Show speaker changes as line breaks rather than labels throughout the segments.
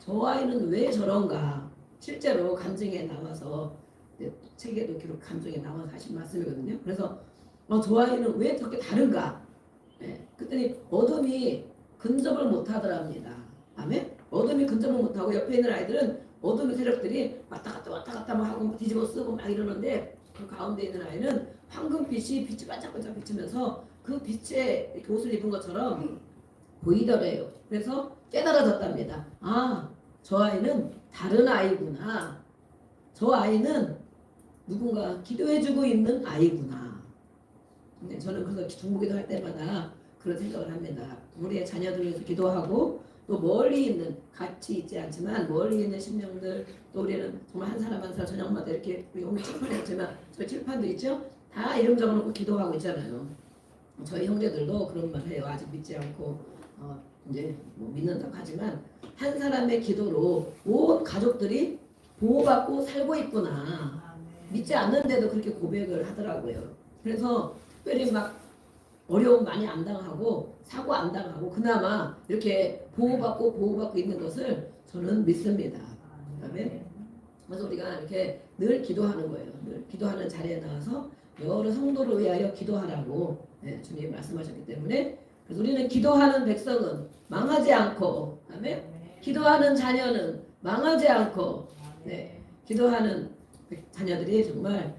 저 아이는 왜 저런가? 실제로 감정에 나와서 책에도 기록 감정에 나와서 하신 말씀이거든요. 그래서 저 아이는 왜 저렇게 다른가? 그랬더니 어둠이 근접을 못하더랍니다. 아멘? 어둠이 근접을 못하고 옆에 있는 아이들은 어둠의 세력들이 왔다 갔다 막 하고 뒤집어 쓰고 막 이러는데 그 가운데 있는 아이는 황금빛이 빛이 반짝반짝 비치면서 그 빛에 이렇게 옷을 입은 것처럼 보이더래요. 그래서 깨달아졌답니다. 아, 저 아이는 다른 아이구나. 저 아이는 누군가 기도해주고 있는 아이구나. 근데 저는 그래서 중보기도 할 때마다 그런 생각을 합니다. 우리의 자녀들 위해서 기도하고 또 멀리 있는 같이 있지 않지만 멀리 있는 심령들 또 우리는 정말 한 사람 한 사람 저녁마다 이렇게 우리 오늘 칠판에 있지만 저 칠판도 있죠? 다 이름 적어놓고 기도하고 있잖아요. 저희 형제들도 그런 말 해요. 아직 믿지 않고 이제 뭐 믿는다고 하지만 한 사람의 기도로 온 가족들이 보호받고 살고 있구나. 믿지 않는데도 그렇게 고백을 하더라고요. 그래서 특별히 막 어려움 많이 안 당하고 사고 안 당하고 그나마 이렇게 보호받고 있는 것을 저는 믿습니다. 그다음에 그래서 우리가 이렇게 늘 기도하는 거예요. 늘 기도하는 자리에 나와서 여러 성도를 위하여 기도하라고 주님이 말씀하셨기 때문에 그래서 우리는 기도하는 백성은 망하지 않고 그다음에 기도하는 자녀는 망하지 않고 기도하는 자녀들이 정말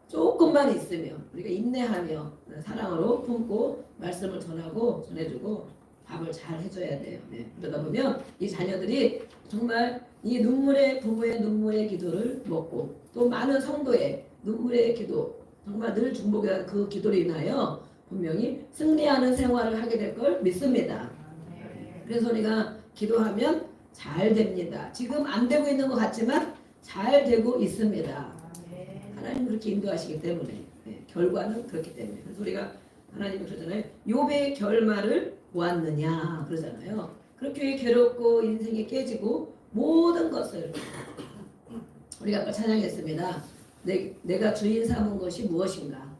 조금만 있으며 우리가 인내하며 사랑으로 품고 말씀을 전해주고 밥을 잘 해줘야 돼요. 그러다 보면 이 자녀들이 정말 이 부모의 눈물의 기도를 먹고 또 많은 성도의 눈물의 기도 정말 늘 중보기도하는 그 기도로 인하여 분명히 승리하는 생활을 하게 될 걸 믿습니다. 그래서 우리가 기도하면 잘 됩니다. 지금 안 되고 있는 것 같지만 잘 되고 있습니다. 하나님 그렇게 인도하시기 때문에 결과는 그렇기 때문에 그래서 우리가 하나님이 그러잖아요. 욥의 결말을 보았느냐 그러잖아요. 그렇게 괴롭고 인생이 깨지고 모든 것을 우리가 아까 찬양했습니다. 내가 주인 삼은 것이 무엇인가?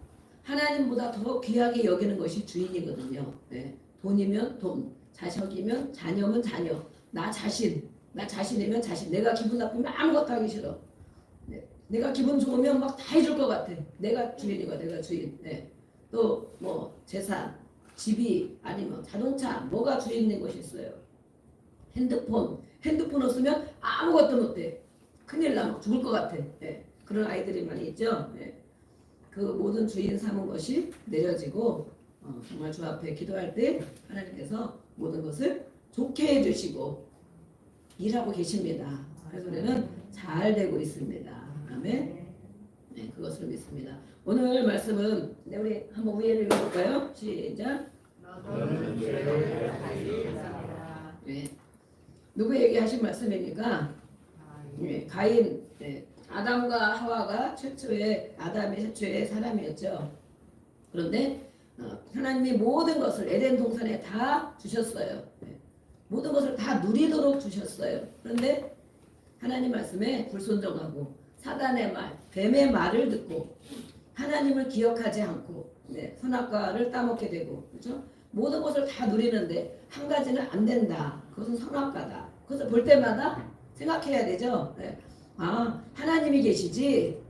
하나님보다 더 귀하게 여기는 것이 주인이거든요. 돈이면 돈, 자식이면 자녀면 자녀, 나 자신이면 자신. 내가 기분 나쁘면 아무것도 하기 싫어. 내가 기분 좋으면 막 다 해줄 것 같아. 내가 주인이고 내가 주인. 또 뭐 재산, 집이 아니면 자동차 뭐가 주인인 것이 있어요. 핸드폰 없으면 아무것도 못해. 큰일 나면 죽을 것 같아. 그런 아이들이 많이 있죠. 그 모든 주인 삼은 것이 내려지고 정말 주 앞에 기도할 때 하나님께서 모든 것을 좋게 해주시고 일하고 계십니다. 그래서 우리는 잘 되고 있습니다. 아멘. 그것을 믿습니다. 오늘 말씀은 우리 한번 위에를 읽어볼까요? 시작. 누구에게 하신 말씀입니까? 가인. 아담과 하와가 아담의 최초의 사람이었죠. 그런데 하나님이 모든 것을 에덴 동산에 다 주셨어요. 모든 것을 다 누리도록 주셨어요. 그런데 하나님 말씀에 불순종하고 사단의 말, 뱀의 말을 듣고 하나님을 기억하지 않고 선악과를 따먹게 되고 그렇죠? 모든 것을 다 누리는데 한 가지는 안 된다. 그것은 선악과다. 그것을 볼 때마다 생각해야 되죠. 하나님이 계시지.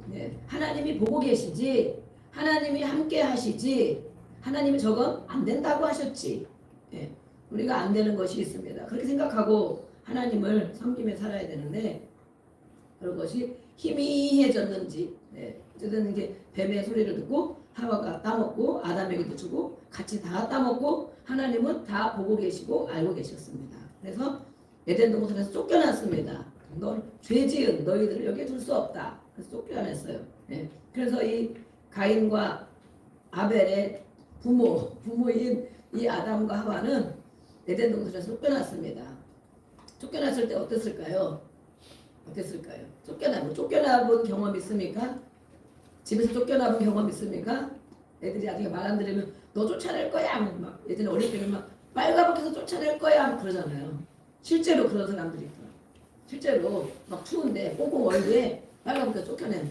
하나님이 보고 계시지. 하나님이 함께 하시지. 하나님이 저건 안 된다고 하셨지. 우리가 안 되는 것이 있습니다. 그렇게 생각하고 하나님을 섬기며 살아야 되는데 그런 것이 희미해졌는지 어쨌든 이게 뱀의 소리를 듣고 하와가 따먹고 아담에게도 주고 같이 다 따먹고 하나님은 다 보고 계시고 알고 계셨습니다. 그래서 에덴 동산에서 쫓겨났습니다. 넌 죄지은 너희들을 여기에 둘 수 없다. 그래서 쫓겨났어요. 그래서 이 가인과 아벨의 부모인 이 아담과 하와는 에덴 동산에서 쫓겨났습니다. 쫓겨났을 때 어땠을까요? 쫓겨나본 경험 있습니까? 집에서 쫓겨나본 경험 있습니까? 애들이 나중에 말 안 들으면 너 쫓아낼 거야. 막 예전에 어릴 때는 막 빨가벗겨서 쫓아낼 거야. 막 그러잖아요. 실제로 그런 사람들이 있더라고요. 실제로 막 추운데 꽁꽁 얼게 빨가벗겨 쫓겨낸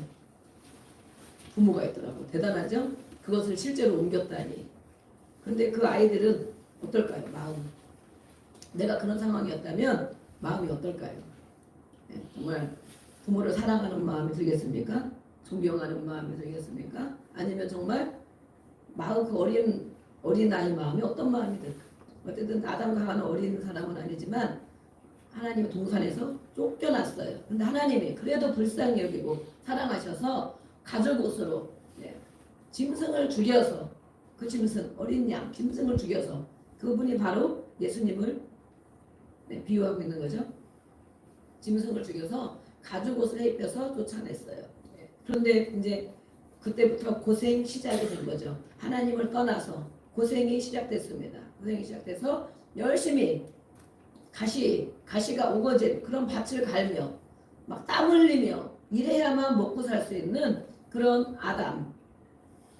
부모가 있더라고요. 대단하죠? 그것을 실제로 옮겼다니. 그런데 그 아이들은 어떨까요? 마음. 내가 그런 상황이었다면 마음이 어떨까요? 예, 정말 부모를 사랑하는 마음이 들겠습니까? 존경하는 마음이 들겠습니까? 아니면 정말 마음 그 어린 아이 마음이 어떤 마음이 들까? 어쨌든 아담과 하와는 어린 사람은 아니지만 하나님의 동산에서 쫓겨났어요. 근데 하나님이 그래도 불쌍히 여기고 사랑하셔서 가족 옷으로 짐승을 죽여서 그 짐승 어린 양 짐승을 죽여서 그분이 바로 예수님을 비유하고 있는 거죠. 짐승을 죽여서 가죽 옷을 입혀서 쫓아냈어요. 그런데 이제 그때부터 고생 시작이 된 거죠. 하나님을 떠나서 고생이 시작됐습니다. 고생이 시작돼서 열심히 가시가 우거진 그런 밭을 갈며 막 땀 흘리며 일해야만 먹고 살 수 있는 그런 아담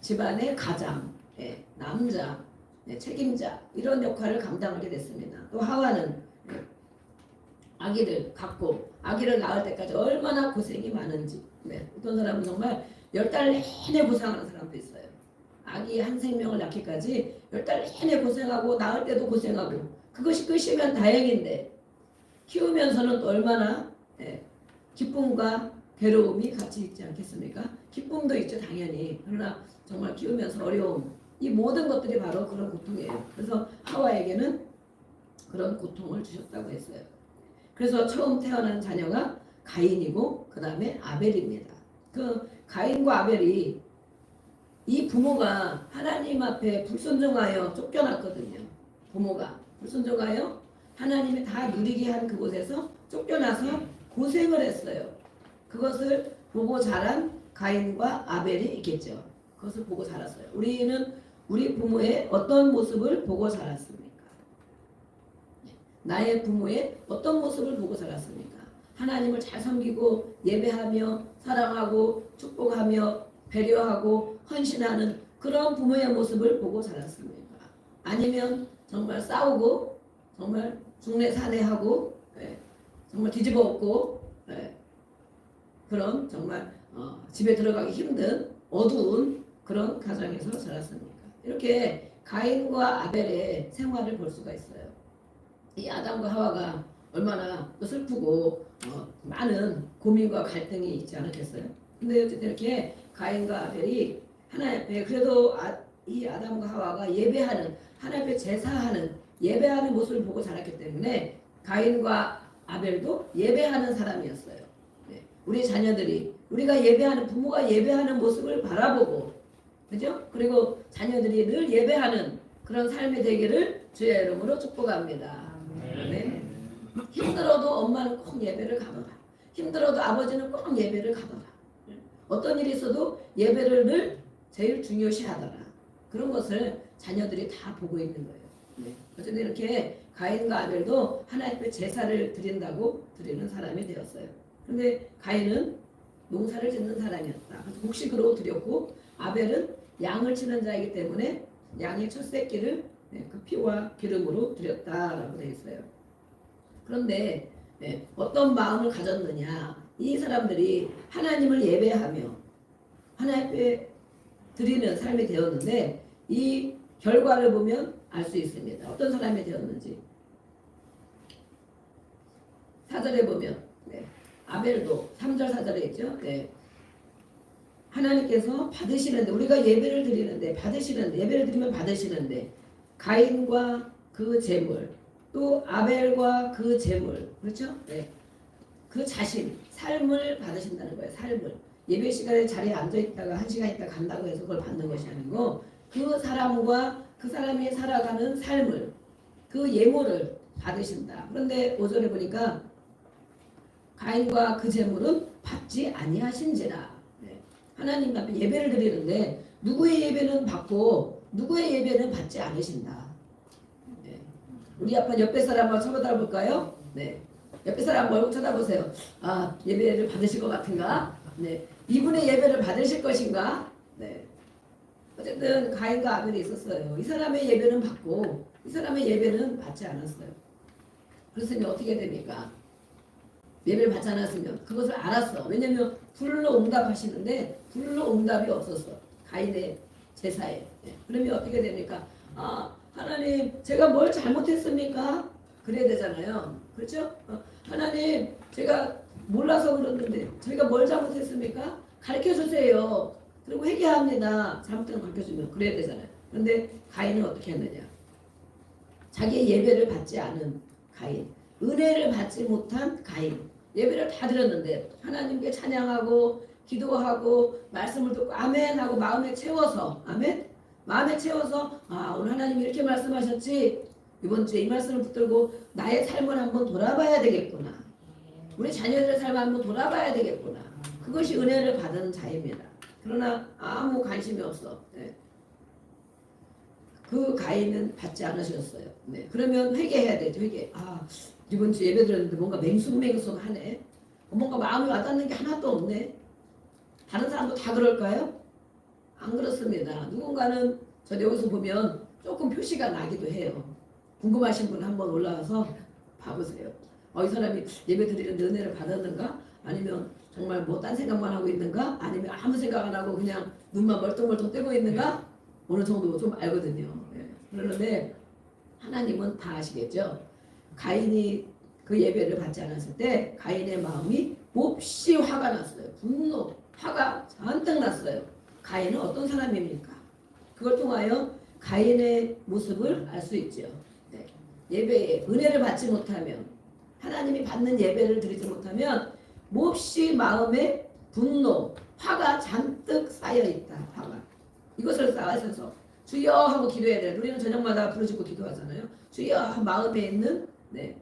집안의 가장 남자 책임자 이런 역할을 감당하게 됐습니다. 또 하와는 아기를 갖고 아기를 낳을 때까지 얼마나 고생이 많은지 어떤 사람은 정말 10달 내내 고생하는 사람도 있어요. 아기 한 생명을 낳기까지 10달 내내 고생하고 낳을 때도 고생하고 그것이 끝이면 다행인데 키우면서는 또 얼마나 기쁨과 괴로움이 같이 있지 않겠습니까? 기쁨도 있죠 당연히. 그러나 정말 키우면서 어려움 이 모든 것들이 바로 그런 고통이에요. 그래서 하와에게는 그런 고통을 주셨다고 했어요. 그래서 처음 태어난 자녀가 가인이고 그 다음에 아벨입니다. 그 가인과 아벨이 이 부모가 하나님 앞에 불순종하여 쫓겨났거든요. 부모가 불순종하여 하나님이 다 누리게 한 그곳에서 쫓겨나서 고생을 했어요. 그것을 보고 자란 가인과 아벨이 있겠죠. 그것을 보고 자랐어요. 우리는 우리 부모의 어떤 모습을 보고 자랐습니까? 나의 부모의 어떤 모습을 보고 자랐습니까? 하나님을 잘 섬기고 예배하며 사랑하고 축복하며 배려하고 헌신하는 그런 부모의 모습을 보고 자랐습니까? 아니면 정말 싸우고 정말 중내사내하고 정말 뒤집어 엎고 그런 정말 집에 들어가기 힘든 어두운 그런 가정에서 자랐습니까? 이렇게 가인과 아벨의 생활을 볼 수가 있어요. 이 아담과 하와가 얼마나 또 슬프고 많은 고민과 갈등이 있지 않았겠어요? 근데 어쨌든 이렇게 가인과 아벨이 하나님 앞에 그래도 이 아담과 하와가 예배하는 하나님 앞에 제사하는 예배하는 모습을 보고 자랐기 때문에 가인과 아벨도 예배하는 사람이었어요. 우리 자녀들이 우리가 예배하는 부모가 예배하는 모습을 바라보고 그죠? 그리고 자녀들이 늘 예배하는 그런 삶이 되기를 주의 이름으로 축복합니다. 네. 힘들어도 엄마는 꼭 예배를 가더라. 힘들어도 아버지는 꼭 예배를 가더라. 어떤 일이 있어도 예배를 늘 제일 중요시하더라. 그런 것을 자녀들이 다 보고 있는 거예요. 네. 어쨌든 이렇게 가인과 아벨도 하나님 앞에 제사를 드린다고 드리는 사람이 되었어요. 그런데 가인은 농사를 짓는 사람이었다. 그래서 곡식으로 드렸고 아벨은 양을 치는 자이기 때문에 양의 첫 새끼를 그 피와 기름으로 드렸다라고 되어 있어요. 그런데 어떤 마음을 가졌느냐? 이 사람들이 하나님을 예배하며 하나님 앞에 드리는 삶이 되었는데 이 결과를 보면 알 수 있습니다. 어떤 사람이 되었는지 4절에 보면 아벨도 3절 4절에 있죠. 하나님께서 받으시는데 우리가 예배를 드리는데 받으시는데 예배를 드리면 받으시는데 가인과 그 제물 또 아벨과 그 제물 그렇죠? 그 자신 삶을 받으신다는 거예요. 삶을 예배 시간에 자리에 앉아 있다가 1시간 있다 간다고 해서 그걸 받는 것이 아니고 그 사람과 그 사람이 살아가는 삶을 그 예물을 받으신다. 그런데 5절에 보니까 가인과 그 제물은 받지 아니하신지라. 하나님 앞에 예배를 드리는데 누구의 예배는 받고 누구의 예배는 받지 않으신다. 우리 아빠 옆에 사람 한번 쳐다볼까요? 옆에 사람 얼굴 쳐다보세요. 아, 예배를 받으실 것 같은가? 이분의 예배를 받으실 것인가? 어쨌든 가인과 아벨이 있었어요. 이 사람의 예배는 받고 이 사람의 예배는 받지 않았어요. 그랬으면 어떻게 됩니까? 예배를 받지 않았으면 그것을 알았어. 왜냐하면 불로 응답하시는데 불로 응답이 없었어. 가인의 제사에. 그러면 어떻게 됩니까? 아, 하나님 제가 뭘 잘못했습니까? 그래야 되잖아요. 그렇죠? 하나님 제가 몰라서 그러는데 저희가 뭘 잘못했습니까? 가르쳐 주세요. 그리고 회개합니다. 잘못된 거 가르쳐 주면 그래야 되잖아요. 그런데 가인은 어떻게 했느냐? 자기의 예배를 받지 않은 가인, 은혜를 받지 못한 가인, 예배를 다 드렸는데 하나님께 찬양하고 기도하고 말씀을 듣고 아멘 하고 마음에 채워서 아멘? 마음에 채워서 아 오늘 하나님이 이렇게 말씀하셨지 이번 주에 이 말씀을 붙들고 나의 삶을 한번 돌아봐야 되겠구나. 우리 자녀들의 삶을 한번 돌아봐야 되겠구나. 그것이 은혜를 받은 자입니다. 그러나 아무 관심이 없어. 네. 그 가인은 받지 않으셨어요. 네. 그러면 회개해야 되죠. 회개. 아 이번 주 예배 드렸는데 뭔가 맹숭맹숭하네. 뭔가 마음이 와닿는 게 하나도 없네. 다른 사람도 다 그럴까요? 안 그렇습니다. 누군가는 저 여기서 보면 조금 표시가 나기도 해요. 궁금하신 분 한번 올라와서 봐보세요. 이 사람이 예배 드리는데 은혜를 받았는가? 아니면 정말 뭐 딴 생각만 하고 있는가? 아니면 아무 생각 안 하고 그냥 눈만 멀뚱멀뚱 뜨고 있는가? 어느 정도 좀 알거든요. 예. 그러는데 하나님은 다 아시겠죠? 가인이 그 예배를 받지 않았을 때 가인의 마음이 몹시 화가 났어요. 분노, 화가 잔뜩 났어요. 가인은 어떤 사람입니까? 그걸 통하여 가인의 모습을 알 수 있죠. 네. 예배에 은혜를 받지 못하면 하나님이 받는 예배를 드리지 못하면 몹시 마음에 분노, 화가 잔뜩 쌓여있다. 화가. 이것을 쌓아서 주여 하고 기도해야 돼요. 우리는 저녁마다 부르짖고 기도하잖아요. 주여 마음에 있는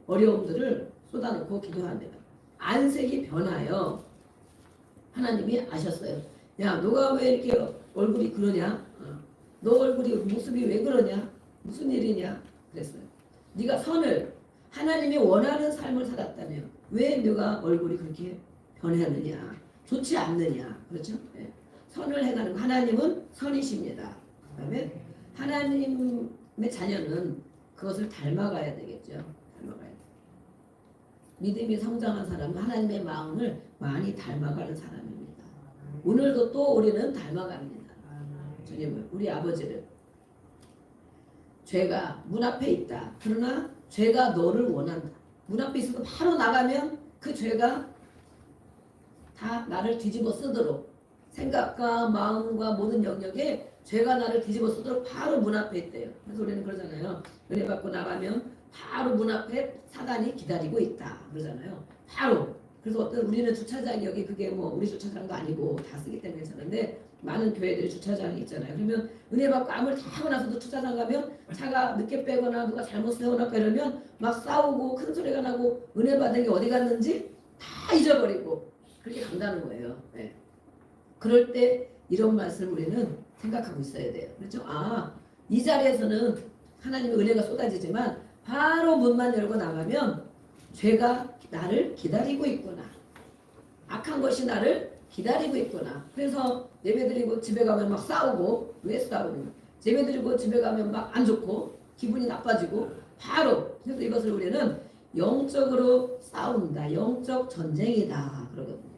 어려움들을 쏟아놓고 기도합니다. 안색이 변하여 하나님이 아셨어요. 야 너가 왜 이렇게 얼굴이 그러냐? 너 얼굴이 모습이 왜 그러냐? 무슨 일이냐? 그랬어요. 네가 선을 하나님이 원하는 삶을 살았다면 왜 네가 얼굴이 그렇게 변했느냐? 좋지 않느냐? 그렇죠? 네. 선을 행하는 하나님은 선이십니다. 그다음에 하나님의 자녀는 그것을 닮아가야 되겠죠. 닮아가야 돼. 믿음이 성장한 사람은 하나님의 마음을 많이 닮아가는 사람입니다. 오늘도 또 우리는 닮아갑니다. 주님을 우리 아버지를 죄가 문 앞에 있다. 그러나 죄가 너를 원한다. 문 앞에 있어도 바로 나가면 그 죄가 다 나를 뒤집어 쓰도록 생각과 마음과 모든 영역에 죄가 나를 뒤집어 쓰도록 바로 문 앞에 있대요. 그래서 우리는 그러잖아요. 은혜 받고 나가면 바로 문 앞에 사단이 기다리고 있다. 그러잖아요. 바로. 그래서 어떤 우리는 주차장이 여기 그게 뭐 우리 주차장도 아니고 다 쓰기 때문에 괜찮은데 많은 교회들이 주차장이 있잖아요. 그러면 은혜 받고 아무리 다 하고 나서도 주차장 가면 차가 늦게 빼거나 누가 잘못 세워놨고 이러면 막 싸우고 큰 소리가 나고 은혜 받은 게 어디 갔는지 다 잊어버리고 그렇게 간다는 거예요. 네. 그럴 때 이런 말씀 우리는 생각하고 있어야 돼요. 그렇죠? 이 자리에서는 하나님의 은혜가 쏟아지지만 바로 문만 열고 나가면 죄가 나를 기다리고 있구나. 악한 것이 나를 기다리고 있구나. 그래서 예배드리고 집에 가면 막 싸우고 왜 싸우는 예배드리고 집에 가면 막 안 좋고 기분이 나빠지고 바로 그래서 이것을 우리는 영적으로 싸운다. 영적 전쟁이다. 그러거든요.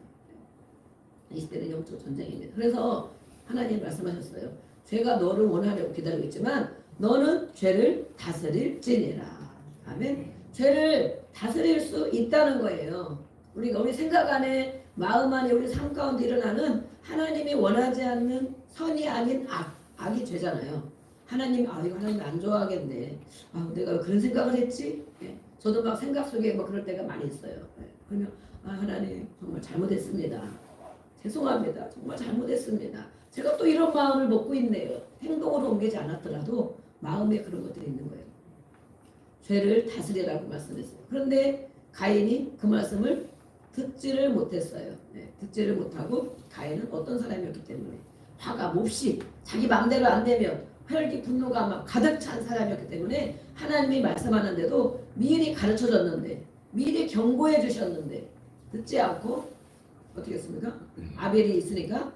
이 시대는 영적 전쟁입니다. 그래서 하나님 말씀하셨어요. 죄가 너를 원하려고 기다리고 있지만 너는 죄를 다스릴지니라. 아멘. 죄를 다스릴 수 있다는 거예요. 우리가 우리 생각 안에 마음 안에 우리 삶 가운데 일어나는 하나님이 원하지 않는 선이 아닌 악이 죄잖아요. 하나님 이거 하나님 안 좋아하겠네. 내가 그런 생각을 했지. 네. 저도 막 생각 속에 뭐 그럴 때가 많이 있어요. 네. 그러면 하나님 정말 잘못했습니다. 죄송합니다. 정말 잘못했습니다. 제가 또 이런 마음을 먹고 있네요. 행동으로 옮기지 않았더라도 마음에 그런 것들이 있는 거예요. 죄를 다스리라고 말씀했어요. 그런데 가인이 그 말씀을 듣지를 못했어요. 네, 듣지를 못하고 가인은 어떤 사람이었기 때문에 화가 몹시 자기 마음대로 안 되면 혈기 분노가 막 가득 찬 사람이었기 때문에 하나님이 말씀하는데도 미리 가르쳐줬는데 미리 경고해 주셨는데 듣지 않고 어떻게 했습니까? 아벨이 있으니까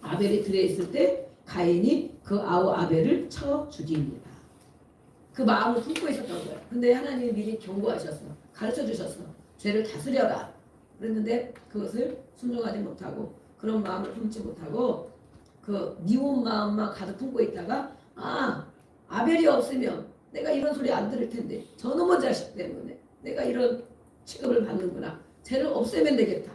아벨이 들에 있을 때 가인이 그 아벨을 쳐 죽입니다. 그 마음을 품고 있었던 거예요. 근데 하나님이 미리 경고하셨어. 가르쳐 주셨어. 죄를 다스려라. 그랬는데 그것을 순종하지 못하고 그런 마음을 품지 못하고 그 미운 마음만 가득 품고 있다가 아벨이 없으면 내가 이런 소리 안 들을 텐데 저놈의 자식 때문에 내가 이런 취급을 받는구나. 쟤를 없애면 되겠다.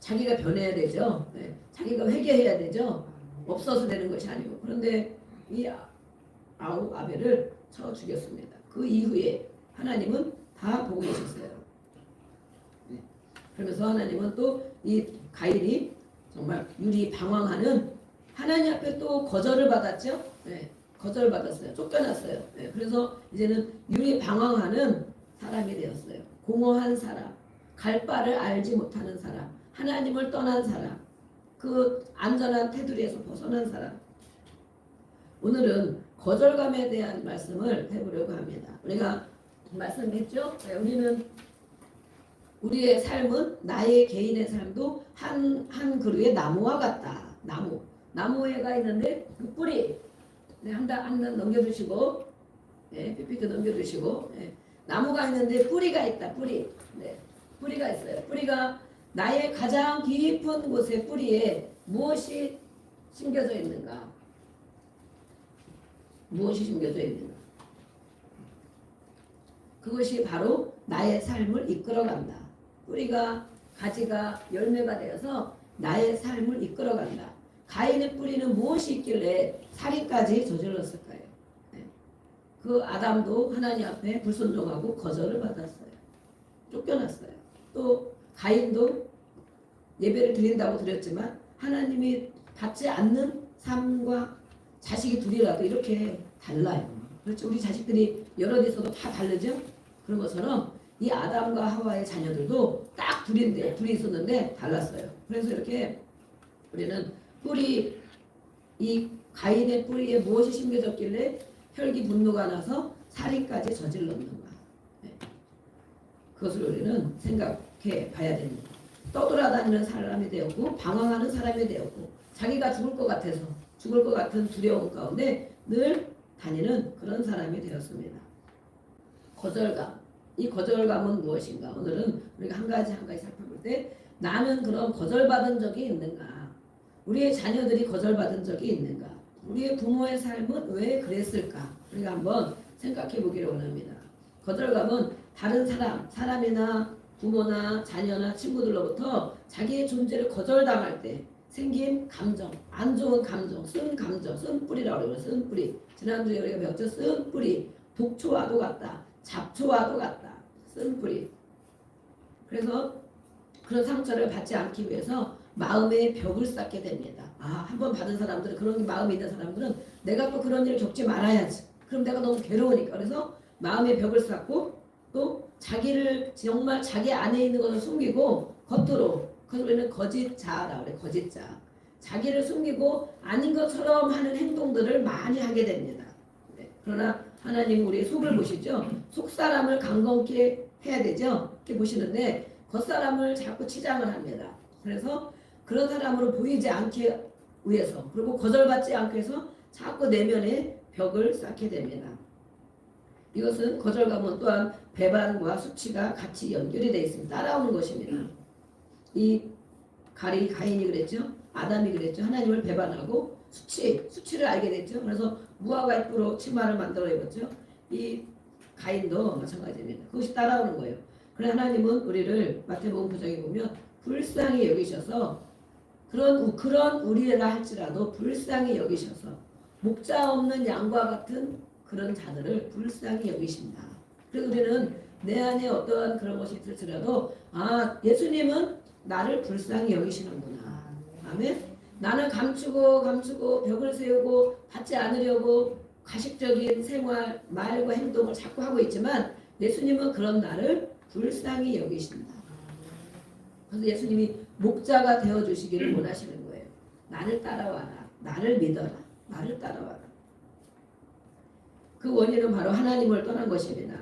자기가 변해야 되죠. 네. 자기가 회개해야 되죠. 없어서 되는 것이 아니고. 그런데 이 아벨을 쳐 죽였습니다. 그 이후에 하나님은 다 보고 계셨어요. 네. 그러면서 하나님은 또 이 가인이 정말 유리방황하는 하나님 앞에 또 거절을 받았죠. 네. 거절받았어요. 쫓겨났어요. 네. 그래서 이제는 유리방황하는 사람이 되었어요. 공허한 사람, 갈 바를 알지 못하는 사람, 하나님을 떠난 사람, 그 안전한 테두리에서 벗어난 사람. 오늘은 거절감에 대한 말씀을 해보려고 합니다. 우리가 말씀했죠? 네, 우리의 삶은 나의 개인의 삶도 한 그루의 나무와 같다. 나무에가 있는데 그 뿌리 네, 한단 넘겨주시고 네, PPT 넘겨주시고 네, 나무가 있는데 뿌리가 있다. 네, 뿌리가 있어요. 뿌리가 나의 가장 깊은 곳에 뿌리에 무엇이 심겨져 있는가? 무엇이 심겨져 있는가? 그것이 바로 나의 삶을 이끌어간다. 뿌리가 가지가 열매가 되어서 나의 삶을 이끌어간다. 가인의 뿌리는 무엇이 있길래 살인까지 저질렀을까요? 네. 그 아담도 하나님 앞에 불순종하고 거절을 받았어요. 쫓겨났어요. 또 가인도 예배를 드린다고 드렸지만 하나님이 받지 않는 삶과 자식이 둘이라도 이렇게 달라요. 그렇죠. 우리 자식들이 여럿 있어도 다 다르죠. 그런 것처럼 이 아담과 하와의 자녀들도 딱 둘이 있었는데 달랐어요. 그래서 이렇게 우리는 이 가인의 뿌리에 무엇이 심겨졌길래 혈기 분노가 나서 살인까지 저질렀는가. 네. 그것을 우리는 생각해 봐야 됩니다. 떠돌아다니는 사람이 되었고 방황하는 사람이 되었고 자기가 죽을 것 같아서 죽을 것 같은 두려움 가운데 늘 다니는 그런 사람이 되었습니다. 거절감. 이 거절감은 무엇인가? 오늘은 우리가 한 가지 살펴볼 때 나는 그런 거절받은 적이 있는가? 우리의 자녀들이 거절받은 적이 있는가? 우리의 부모의 삶은 왜 그랬을까? 우리가 한번 생각해 보기를 원합니다. 거절감은 다른 사람이나 부모나 자녀나 친구들로부터 자기의 존재를 거절당할 때 생긴 감정, 안 좋은 감정, 쓴 뿌리라고 그래요. 쓴 뿌리. 지난주에 우리가 배웠죠. 쓴 뿌리. 독초와도 같다. 잡초와도 같다. 쓴 뿌리. 그래서 그런 상처를 받지 않기 위해서 마음의 벽을 쌓게 됩니다. 한번 받은 사람들은 그런 마음이 있는 사람들은 내가 또 그런 일을 겪지 말아야지. 그럼 내가 너무 괴로우니까. 그래서 마음의 벽을 쌓고 또 자기를 정말 자기 안에 있는 것을 숨기고 겉으로 그래서 우리는 거짓자라고 그래. 거짓자. 자기를 숨기고 아닌 것처럼 하는 행동들을 많이 하게 됩니다. 네. 그러나 하나님 우리의 속을 보시죠. 속사람을 강건케 해야 되죠. 이렇게 보시는데 겉사람을 자꾸 치장을 합니다. 그래서 그런 사람으로 보이지 않게 위해서 그리고 거절받지 않기 위해서 자꾸 내면에 벽을 쌓게 됩니다. 이것은 거절감은 또한 배반과 수치가 같이 연결이 되어 있습니다. 따라오는 것입니다. 이 가인이 그랬죠. 아담이 그랬죠. 하나님을 배반하고 수치를 알게 됐죠. 그래서 무화과 잎으로 치마를 만들어 입었죠. 이 가인도 마찬가지입니다. 그것이 따라오는 거예요. 그래 하나님은 우리를 마태복음 9장에 보면 불쌍히 여기셔서 그런 우리라 할지라도 불쌍히 여기셔서 목자 없는 양과 같은 그런 자들을 불쌍히 여기신다. 그래서 우리는 내 안에 어떠한 그런 것이 있을지라도 예수님은 나를 불쌍히 여기시는구나. 아멘. 나는 감추고 벽을 세우고 받지 않으려고 가식적인 생활, 말과 행동을 자꾸 하고 있지만 예수님은 그런 나를 불쌍히 여기신다. 그래서 예수님이 목자가 되어주시기를 원하시는 거예요. 나를 따라와라. 나를 믿어라. 나를 따라와라. 그 원인은 바로 하나님을 떠난 것입니다.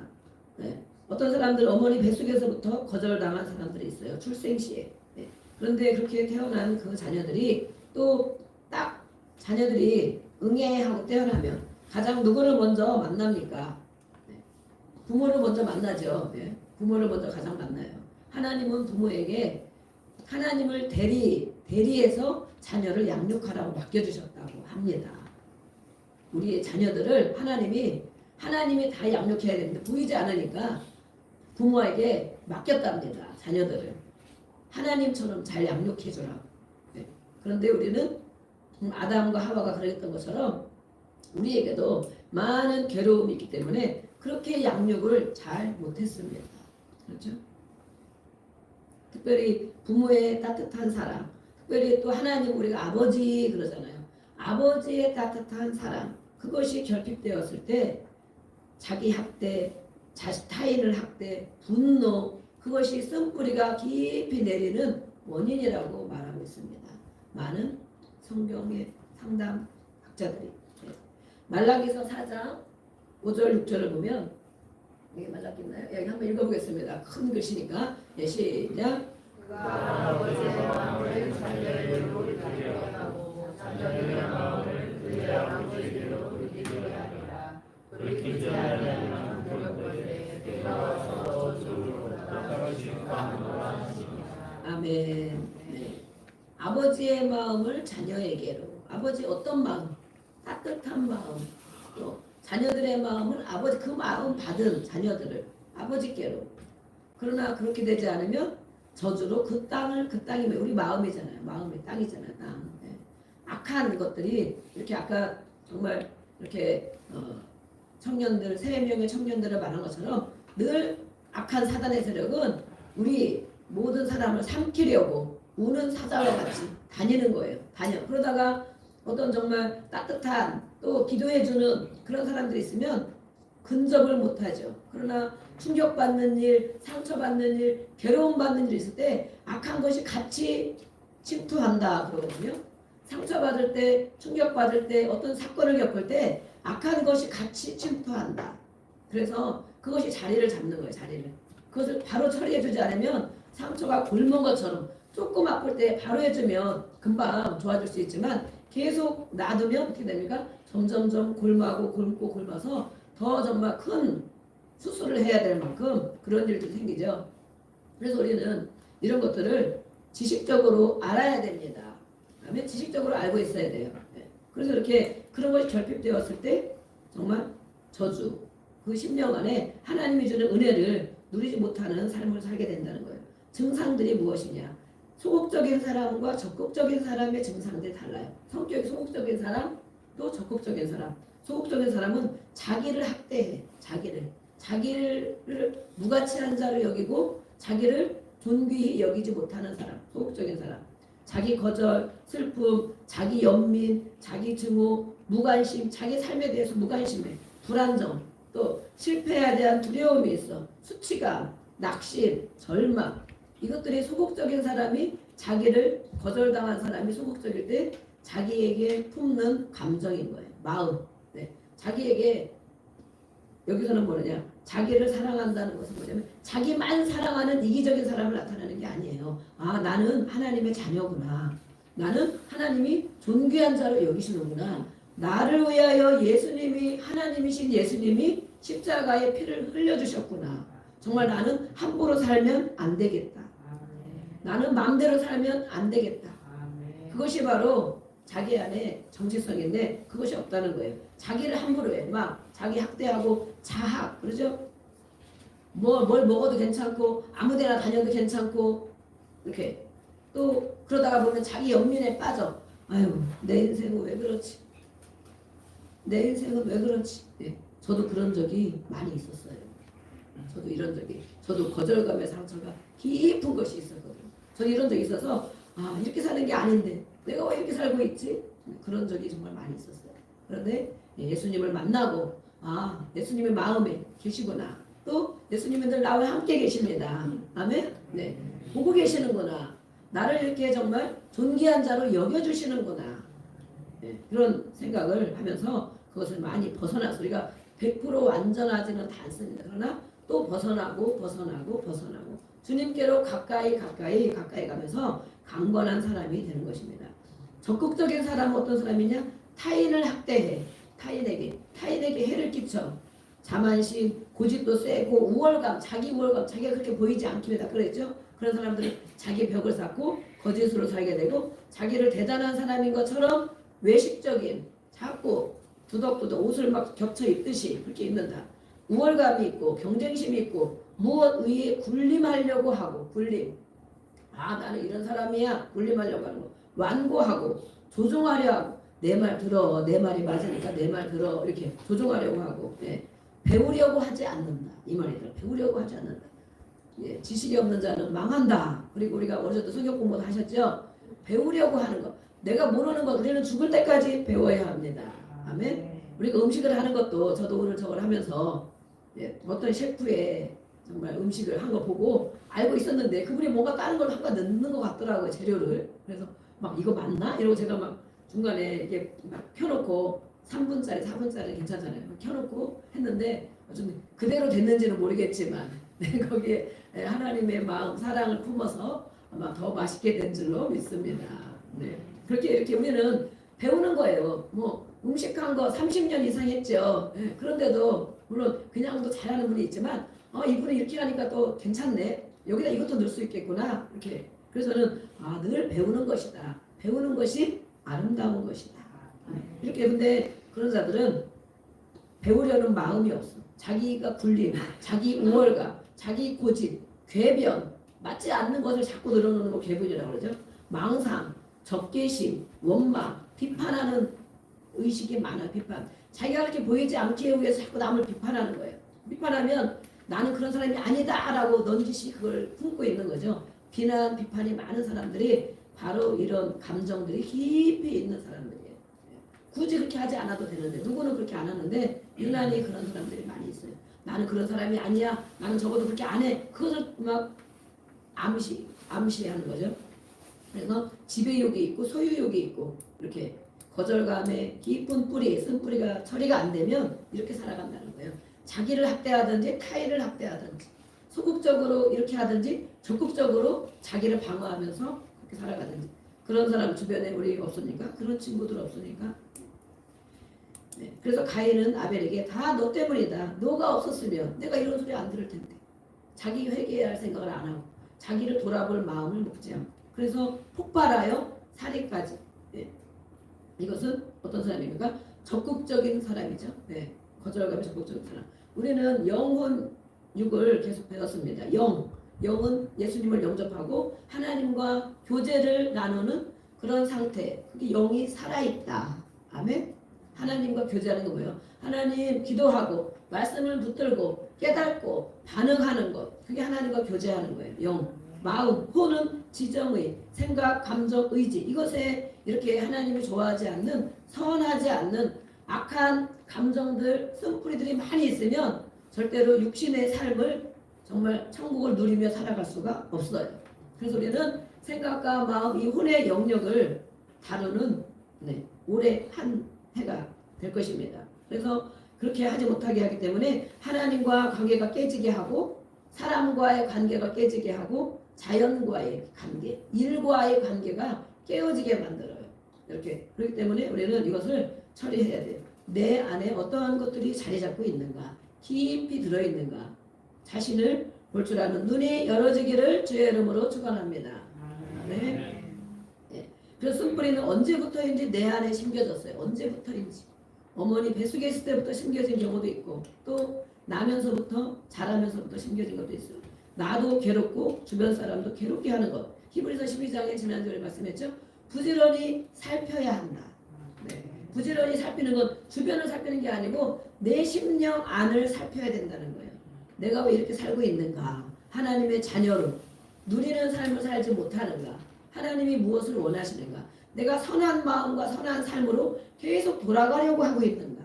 네. 어떤 사람들 어머니 뱃속에서부터 거절당한 사람들이 있어요. 출생 시에. 네. 그런데 그렇게 태어난 그 자녀들이 또 딱 자녀들이 응애하고 태어나면 가장 누구를 먼저 만납니까? 네. 부모를 먼저 만나죠. 네. 부모를 먼저 가장 만나요. 하나님은 부모에게 하나님을 대리해서 자녀를 양육하라고 맡겨주셨다고 합니다. 우리의 자녀들을 하나님이 다 양육해야 되는데 보이지 않으니까 부모에게 맡겼답니다. 자녀들을 하나님처럼 잘 양육해주라. 네. 그런데 우리는 아담과 하와가 그랬던 것처럼 우리에게도 많은 괴로움이 있기 때문에 그렇게 양육을 잘 못했습니다. 그렇죠? 특별히 부모의 따뜻한 사랑, 특별히 또 하나님 우리가 아버지 그러잖아요. 아버지의 따뜻한 사랑, 그것이 결핍되었을 때 자기 학대, 타인을 학대, 분노, 그것이 쓴뿌리가 깊이 내리는 원인이라고 말하고 있습니다. 많은 성경의 상담 학자들이. 말라기서 4장 5절 6절을 보면 여기 말라기 있나요? 여기 한번 읽어보겠습니다. 큰 글씨니까. 예, 시작.
그가 아버지의 마음을 자녀에게로 돌리게 하고 자녀의 마음을 그의 아버지에게로 돌리게 하리라. 돌이키지 아니하면 돌려볼 때 때가 와서 저주로 나아가실까 하시니라.
아멘. 네. 아버지의 마음을 자녀에게로. 아버지 어떤 마음? 따뜻한 마음. 또 자녀들의 마음을 아버지 그 마음 받은 자녀들을 아버지께로. 그러나 그렇게 되지 않으면 저주로 그 땅이 우리 마음이잖아요. 마음이 땅이잖아요. 땅. 네. 악한 것들이 이렇게 아까 정말 이렇게 청년들 3명의 청년들을 말한 것처럼 늘 악한 사단의 세력은 우리 모든 사람을 삼키려고 우는 사자와 같이 다니는 거예요. 그러다가 어떤 정말 따뜻한 또 기도해주는 그런 사람들이 있으면 근접을 못하죠. 그러나 충격받는 일, 상처받는 일, 괴로움받는 일이 있을 때 악한 것이 같이 침투한다 그러거든요. 상처받을 때, 충격받을 때, 어떤 사건을 겪을 때 악한 것이 같이 침투한다. 그래서 그것이 자리를 잡는 거예요. 자리를. 그것을 바로 처리해주지 않으면 상처가 곪은 것처럼 조금 아플 때 바로 해주면 금방 좋아질 수 있지만 계속 놔두면 어떻게 됩니까? 점점점 곪어서 더 정말 큰 수술을 해야 될 만큼 그런 일들이 생기죠. 그래서 우리는 이런 것들을 지식적으로 알아야 됩니다. 그다음에 지식적으로 알고 있어야 돼요. 그래서 이렇게 그런 것이 결핍되었을 때 정말 저주, 그 10년 안에 하나님이 주는 은혜를 누리지 못하는 삶을 살게 된다는 거예요. 증상들이 무엇이냐? 소극적인 사람과 적극적인 사람의 증상들이 달라요. 성격이 소극적인 사람, 또 적극적인 사람. 소극적인 사람은 자기를 학대해. 자기를 무가치한 자로 여기고 자기를 존귀히 여기지 못하는 사람. 소극적인 사람. 자기 거절, 슬픔, 자기 연민, 자기 증오, 무관심, 자기 삶에 대해서 무관심해. 불안정, 또 실패에 대한 두려움이 있어. 수치감, 낙심, 절망. 이것들이 소극적인 사람이 자기를 거절당한 사람이 소극적일 때 자기에게 품는 감정인 거예요. 마음. 네. 자기에게 여기서는 뭐냐? 자기를 사랑한다는 것은 뭐냐면 자기만 사랑하는 이기적인 사람을 나타내는 게 아니에요. 아, 나는 하나님의 자녀구나. 나는 하나님이 존귀한 자로 여기시는구나. 나를 위하여 하나님이신 예수님이 십자가의 피를 흘려주셨구나. 정말 나는 함부로 살면 안 되겠다. 나는 마음대로 살면 안 되겠다. 그것이 바로 자기 안에 정체성인데 그것이 없다는 거예요. 자기를 함부로 해. 막 자기 학대하고 자학. 그러죠? 뭘 먹어도 괜찮고 아무데나 다녀도 괜찮고 이렇게 또 그러다가 보면 자기 연민에 빠져. 아유, 내 인생은 왜 그렇지? 내 인생은 왜 그렇지? 예, 저도 그런 적이 많이 있었어요. 저도 거절감의 상처가 깊은 것이 있었거든요. 저는 이런 적이 있어서 아, 이렇게 사는 게 아닌데 내가 왜 이렇게 살고 있지? 그런 적이 정말 많이 있었어요. 그런데 예수님을 만나고 아, 예수님의 마음에 계시구나. 또 예수님은 늘 나와 함께 계십니다. 아멘? 네. 보고 계시는구나. 나를 이렇게 정말 존귀한 자로 여겨주시는구나. 네. 그런 생각을 하면서 그것을 많이 벗어나서 우리가 100% 완전하지는 않습니다. 그러나 또 벗어나고 주님께로 가까이 가면서 강건한 사람이 되는 것입니다. 적극적인 사람은 어떤 사람이냐? 타인을 학대해. 타인에게 해를 끼쳐. 자만심, 고집도 세고 우월감, 자기가 그렇게 보이지 않기 위해 다 그랬죠. 그런 사람들은 자기 벽을 쌓고 거짓으로 살게 되고 자기를 대단한 사람인 것처럼 외식적인, 자꾸 두덕두덕 옷을 막 겹쳐 입듯이 그렇게 입는다. 우월감이 있고 경쟁심이 있고 무엇 위에 군림하려고 하고 군림. 아 나는 이런 사람이야. 군림하려고 하는 거. 완고하고 조종하려 하고 내 말 들어. 내 말이 맞으니까 내 말 들어. 이렇게 조종하려고 하고 예. 배우려고 하지 않는다. 이 말이더라. 배우려고 하지 않는다. 예. 지식이 없는 자는 망한다. 그리고 우리가 어제도 성경 공부도 하셨죠. 배우려고 하는 거. 내가 모르는 거 우리는 죽을 때까지 배워야 합니다. 아멘. 우리가 음식을 하는 것도 저도 오늘 저걸 하면서 예, 어떤 셰프의 정말 음식을 한 거 보고 알고 있었는데 그분이 뭔가 다른 걸 한가 넣는 것 같더라고요. 재료를. 그래서 막 이거 맞나? 이러고 제가 막 중간에 이렇게 막 켜놓고 3분짜리 4분짜리 괜찮잖아요. 켜놓고 했는데 좀 그대로 됐는지는 모르겠지만 네, 거기에 하나님의 마음 사랑을 품어서 아마 더 맛있게 된 줄로 믿습니다. 네. 그렇게 이렇게 우리는 배우는 거예요. 뭐 음식한 거 30년 이상 했죠. 네. 그런데도 물론 그냥도 잘하는 분이 있지만 이분이 이렇게 하니까 또 괜찮네. 여기다 이것도 넣을 수 있겠구나. 이렇게. 그래서 저는 늘 배우는 것이다. 배우는 것이 아름다운 것이다. 이렇게 근데 그런 자들은 배우려는 마음이 없어. 자기가 굴림, 자기 우월감, 자기 고집, 궤변, 맞지 않는 것을 자꾸 늘어놓는 거 궤변이라고 그러죠. 망상, 적개심, 원망, 비판하는 의식이 많아. 비판. 자기가 그렇게 보이지 않게 위해서 자꾸 남을 비판하는 거예요. 비판하면 나는 그런 사람이 아니다라고 넌지시 그걸 품고 있는 거죠. 비난, 비판이 많은 사람들이 바로 이런 감정들이 깊이 있는 사람들이에요. 굳이 그렇게 하지 않아도 되는데 누구는 그렇게 안 하는데 유난히 그런 사람들이 많이 있어요. 나는 그런 사람이 아니야. 나는 적어도 그렇게 안 해. 그것을 막 암시하는 거죠. 그래서 지배욕이 있고 소유욕이 있고 이렇게 거절감의 깊은 뿌리, 쓴뿌리가 처리가 안 되면 이렇게 살아간다는 거예요. 자기를 학대하든지 타인을 학대하든지 소극적으로 이렇게 하든지 적극적으로 자기를 방어하면서 그렇게 살아가든지 그런 사람 주변에 우리 없으니까 그런 친구들 없으니까 네. 그래서 가인은 아벨에게 다 너 때문이다. 너가 없었으면 내가 이런 소리 안 들을 텐데 자기 회개해야 할 생각을 안 하고 자기를 돌아볼 마음을 먹지 않고 그래서 폭발하여 살인까지 네. 이것은 어떤 사람입니까? 적극적인 사람이죠. 네. 거절감이 적극적인 사람. 우리는 영혼 육을 계속 배웠습니다. 영은 예수님을 영접하고 하나님과 교제를 나누는 그런 상태. 그게 영이 살아있다. 아멘. 하나님과 교제하는 거 뭐예요? 하나님 기도하고 말씀을 붙들고 깨닫고 반응하는 것. 그게 하나님과 교제하는 거예요. 영. 마음, 호는 지정의, 생각, 감정, 의지. 이것에 이렇게 하나님이 좋아하지 않는 선하지 않는 악한 감정들, 쓴뿌리들이 많이 있으면 절대로 육신의 삶을 정말 천국을 누리며 살아갈 수가 없어요. 그래서 우리는 생각과 마음, 이 혼의 영역을 다루는 올해 한 해가 될 것입니다. 그래서 그렇게 하지 못하게 하기 때문에 하나님과 관계가 깨지게 하고 사람과의 관계가 깨지게 하고 자연과의 관계, 일과의 관계가 깨어지게 만들어요. 이렇게. 그렇기 때문에 우리는 이것을 처리해야 돼요. 내 안에 어떠한 것들이 자리 잡고 있는가, 깊이 들어있는가, 자신을 볼 줄 아는 눈이 열어지기를 주의 이름으로 축원합니다. 네. 네. 그래서 쓴뿌리는 언제부터인지 내 안에 심겨졌어요. 언제부터인지. 어머니 뱃속에 있을 때부터 심겨진 경우도 있고 또 나면서부터 자라면서부터 심겨진 것도 있어요. 나도 괴롭고 주변 사람도 괴롭게 하는 것. 히브리서 12장에 지난주에 말씀했죠. 부지런히 살펴야 한다. 네. 부지런히 살피는 건 주변을 살피는 게 아니고 내 심령 안을 살펴야 된다는 거예요. 내가 왜 이렇게 살고 있는가? 하나님의 자녀로 누리는 삶을 살지 못하는가? 하나님이 무엇을 원하시는가? 내가 선한 마음과 선한 삶으로 계속 돌아가려고 하고 있는가?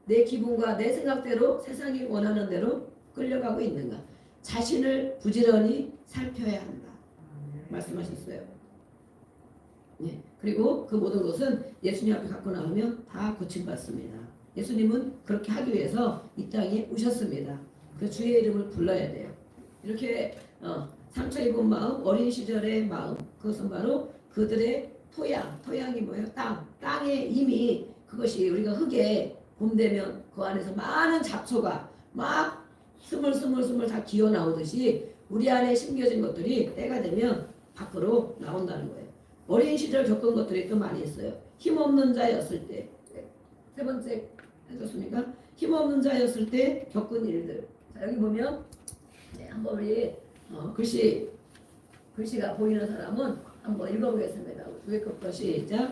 내 기분과 내 생각대로 세상이 원하는 대로 끌려가고 있는가? 자신을 부지런히 살펴야 한다. 말씀하셨어요. 예. 그리고 그 모든 것은 예수님 앞에 갖고 나오면 다 고침받습니다. 예수님은 그렇게 하기 위해서 이 땅에 오셨습니다. 그 주의 이름을 불러야 돼요. 이렇게 상처 입은 마음, 어린 시절의 마음, 그것은 바로 그들의 토양이 뭐예요? 땅에 이미 그것이 우리가 흙에 봄 되면 그 안에서 많은 잡초가 막 스물스물 다 기어 나오듯이 우리 안에 심겨진 것들이 때가 되면 밖으로 나온다는 거예요. 어린 시절 겪은 것들이 또 많이 있어요. 힘없는 자였을 때, 세 번째 해줬습니까? 힘없는 자였을 때 겪은 일들. 자, 여기 보면 한번 우리 글씨가 보이는 사람은 한번 읽어보겠습니다. 위에 것부터 시작.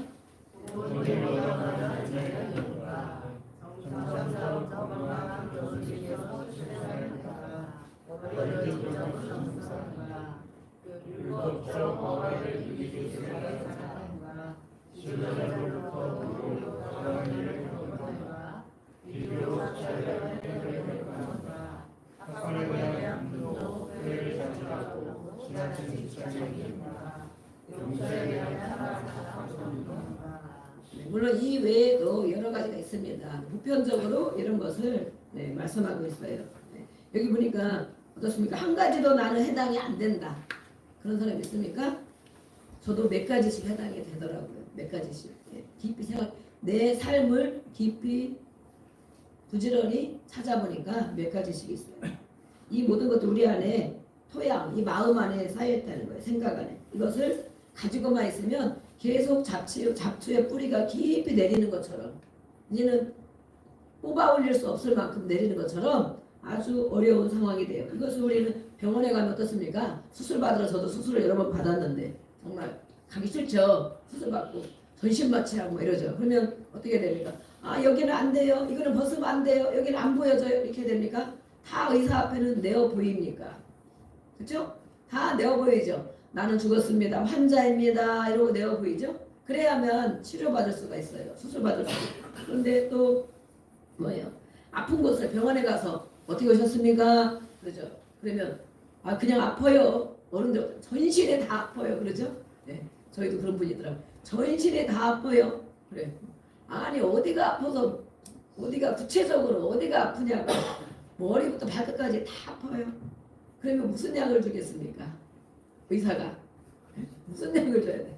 물론 이 외에도 여러 가지가 있습니다. 보편적으로 이런 것을 말씀하고 있어요. 여기 보니까 어떻습니까? 한 가지도 나는 해당이 안 된다. 그런 사람 있습니까? 저도 몇 가지씩 해당이 되더라고요. 몇 가지씩. 깊이 내 삶을 깊이 부지런히 찾아보니까 몇 가지씩 있어요. 이 모든 것도 우리 안에 토양, 이 마음 안에 쌓여있다는 거예요. 생각 안에. 이것을 가지고만 있으면 계속 잡초의 뿌리가 깊이 내리는 것처럼 이제는 뽑아 올릴 수 없을 만큼 내리는 것처럼 아주 어려운 상황이 돼요. 이것을 우리는 병원에 가면 어떻습니까? 수술 받으러 저도 수술을 여러 번 받았는데 정말 가기 싫죠. 수술 받고 전신마취하고 뭐 이러죠. 그러면 어떻게 됩니까? 아 여기는 안 돼요. 이거는 벗으면 안 돼요. 여기는 안 보여져요. 이렇게 됩니까? 다 의사 앞에는 내어 보입니까? 그렇죠? 다 내어 보이죠. 나는 죽었습니다. 환자입니다. 이러고 내어 보이죠? 그래야만 치료받을 수가 있어요. 수술받을 수 있어요. 그런데 또 뭐예요? 아픈 곳을 병원에 가서 어떻게 오셨습니까? 그러죠. 그러면 아 그냥 아파요. 어른들 전신에 다 아파요. 그러죠? 네, 저희도 그런 분이 있더라고요. 전신에 다 아파요. 그래. 아니 어디가 아파서 어디가 구체적으로 어디가 아프냐고 머리부터 발끝까지 다 아파요. 그러면 무슨 약을 주겠습니까? 의사가 무슨 약을 줘야 돼?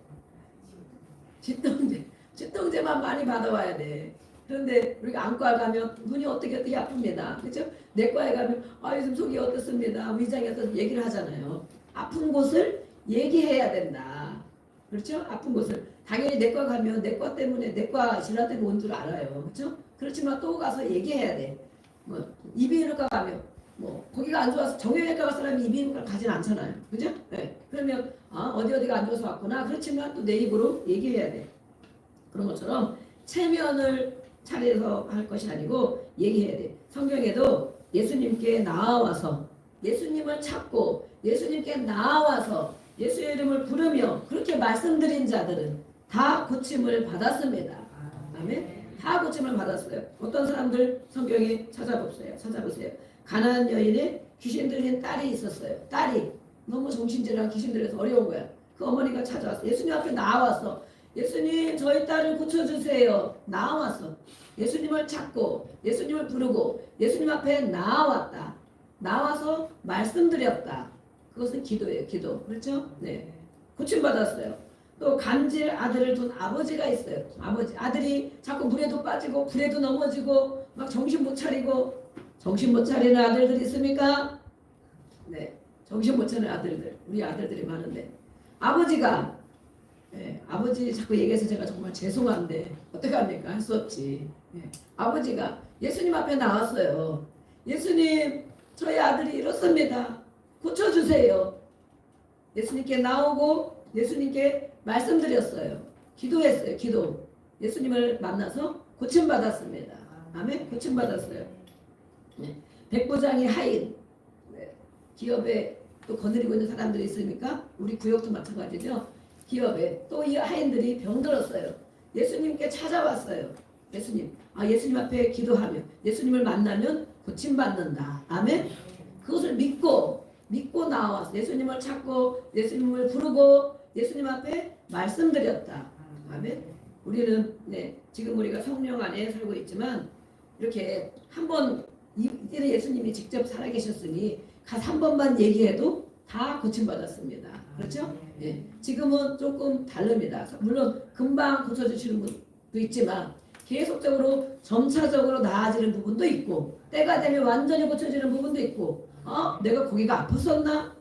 진통제만 많이 받아와야 돼. 그런데 우리가 안과 가면 눈이 어떻게 아픕니다. 그렇죠? 내과에 가면 아 요즘 속이 어떻습니다. 위장이 어떻습니다. 얘기를 하잖아요. 아픈 곳을 얘기해야 된다. 그렇죠? 아픈 곳을 당연히 내과 가면 내과 때문에 내과 질환 때문에 온 줄 알아요. 그렇죠? 그렇지만 또 가서 얘기해야 돼. 뭐 이비인후과 가면 뭐 거기가 안 좋아서 정형외과 갈 사람이 이비인후과 가진 않잖아요. 그죠? 네. 그러면 어디가 안 좋아서 왔구나. 그렇지만 또 내 입으로 얘기해야 돼. 그런 것처럼 체면을 차려서 할 것이 아니고 얘기해야 돼. 성경에도 예수님께 나와서 예수님을 찾고 예수님께 나와서 예수의 이름을 부르며 그렇게 말씀드린 자들은 다 고침을 받았습니다. 아멘. 다 고침을 받았어요. 어떤 사람들 성경에 찾아보세요. 가나안 여인의 귀신 들린 딸이 있었어요. 딸이 너무 정신질환 귀신 들려서 어려운 거야. 그 어머니가 찾아왔어. 예수님 앞에 나와서 예수님 저희 딸을 고쳐주세요. 나와서 예수님을 찾고 예수님을 부르고 예수님 앞에 나왔다. 나와서 말씀드렸다. 그것은 기도예요. 기도. 그렇죠? 네. 고침받았어요. 또 간질 아들을 둔 아버지가 있어요. 아들이 자꾸 물에도 빠지고 불에도 넘어지고 막 정신 못 차리고 정신 못 차리는 아들들 있습니까? 네. 정신 못 차리는 아들들. 우리 아들들이 많은데 아버지가 아버지 자꾸 얘기해서 제가 정말 죄송한데 어떡합니까? 할 수 없지. 아버지가 예수님 앞에 나왔어요. 예수님 저희 아들이 이렇습니다. 고쳐주세요. 예수님께 나오고 예수님께 말씀드렸어요. 기도했어요. 기도. 예수님을 만나서 고침받았습니다. 아멘. 고침받았어요. 백부장이 하인. 기업에 또 거느리고 있는 사람들이 있습니까? 우리 구역도 마찬가지죠. 기업에 또 이 하인들이 병들었어요. 예수님께 찾아왔어요. 예수님 앞에 기도하며 예수님을 만나면 고침받는다. 아멘. 그것을 믿고 나와서 예수님을 찾고 예수님을 부르고 예수님 앞에 말씀드렸다. 아멘. 우리는 지금 우리가 성령 안에 살고 있지만 이렇게 한번 이때는 예수님이 직접 살아계셨으니 가서 한 번만 얘기해도 다 고침받았습니다. 그렇죠? 지금은 조금 다릅니다. 물론 금방 고쳐주시는 분도 있지만 계속적으로 점차적으로 나아지는 부분도 있고 때가 되면 완전히 고쳐지는 부분도 있고 내가 거기가 아팠었나?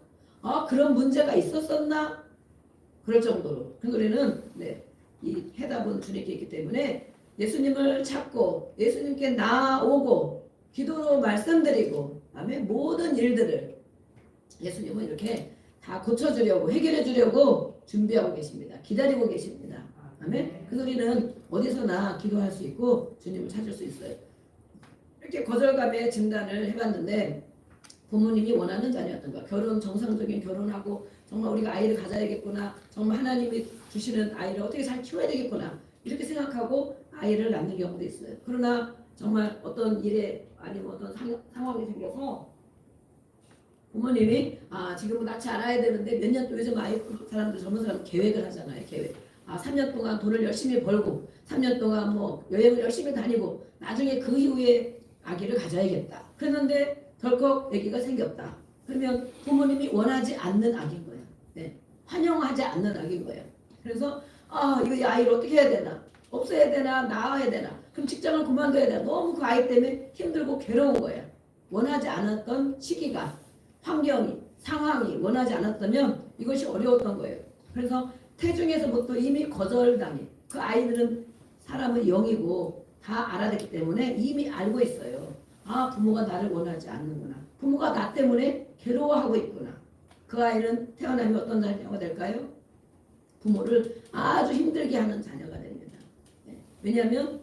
그런 문제가 있었었나? 그럴 정도로. 그래서 우리는 이 해답은 주님께 있기 때문에 예수님을 찾고 예수님께 나오고 기도로 말씀드리고 아멘 모든 일들을 예수님은 이렇게 다 고쳐주려고 해결해 주려고 준비하고 계십니다. 기다리고 계십니다. 아멘. 그 소리는 어디서나 기도할 수 있고 주님을 찾을 수 있어요. 이렇게 거절감의 진단을 해봤는데 부모님이 원하는 자녀였던가, 결혼 정상적인 결혼하고 정말 우리가 아이를 가져야겠구나, 정말 하나님이 주시는 아이를 어떻게 잘 키워야 되겠구나 이렇게 생각하고 아이를 낳는 경우도 있어요. 그러나 정말 어떤 일에 아니면 어떤 상황이 생겨서 부모님이 지금은 낳지 않아야 되는데 몇 년 동안 요즘 아이 사람들 젊은 사람 계획을 하잖아요. 계획. 3년 동안 돈을 열심히 벌고 3년 동안 뭐 여행을 열심히 다니고 나중에 그 이후에 아기를 가져야겠다. 그랬는데 덜컥 아기가 생겼다. 그러면 부모님이 원하지 않는 아기인 거예요. 네. 환영하지 않는 아기인 거예요. 그래서 이거 이 아이를 어떻게 해야 되나? 없애야 되나? 낳아야 되나? 그럼 직장을 그만둬야 되나? 너무 그 아이 때문에 힘들고 괴로운 거예요. 원하지 않았던 시기가, 환경이, 상황이 원하지 않았다면 이것이 어려웠던 거예요. 그래서 태중에서부터 이미 거절당해. 그 아이들은 사람은 영이고 다 알아냈기 때문에 이미 알고 있어요. 부모가 나를 원하지 않는구나. 부모가 나 때문에 괴로워하고 있구나. 그 아이는 태어나면 어떤 자녀가 될까요? 부모를 아주 힘들게 하는 자녀가 됩니다. 네. 왜냐하면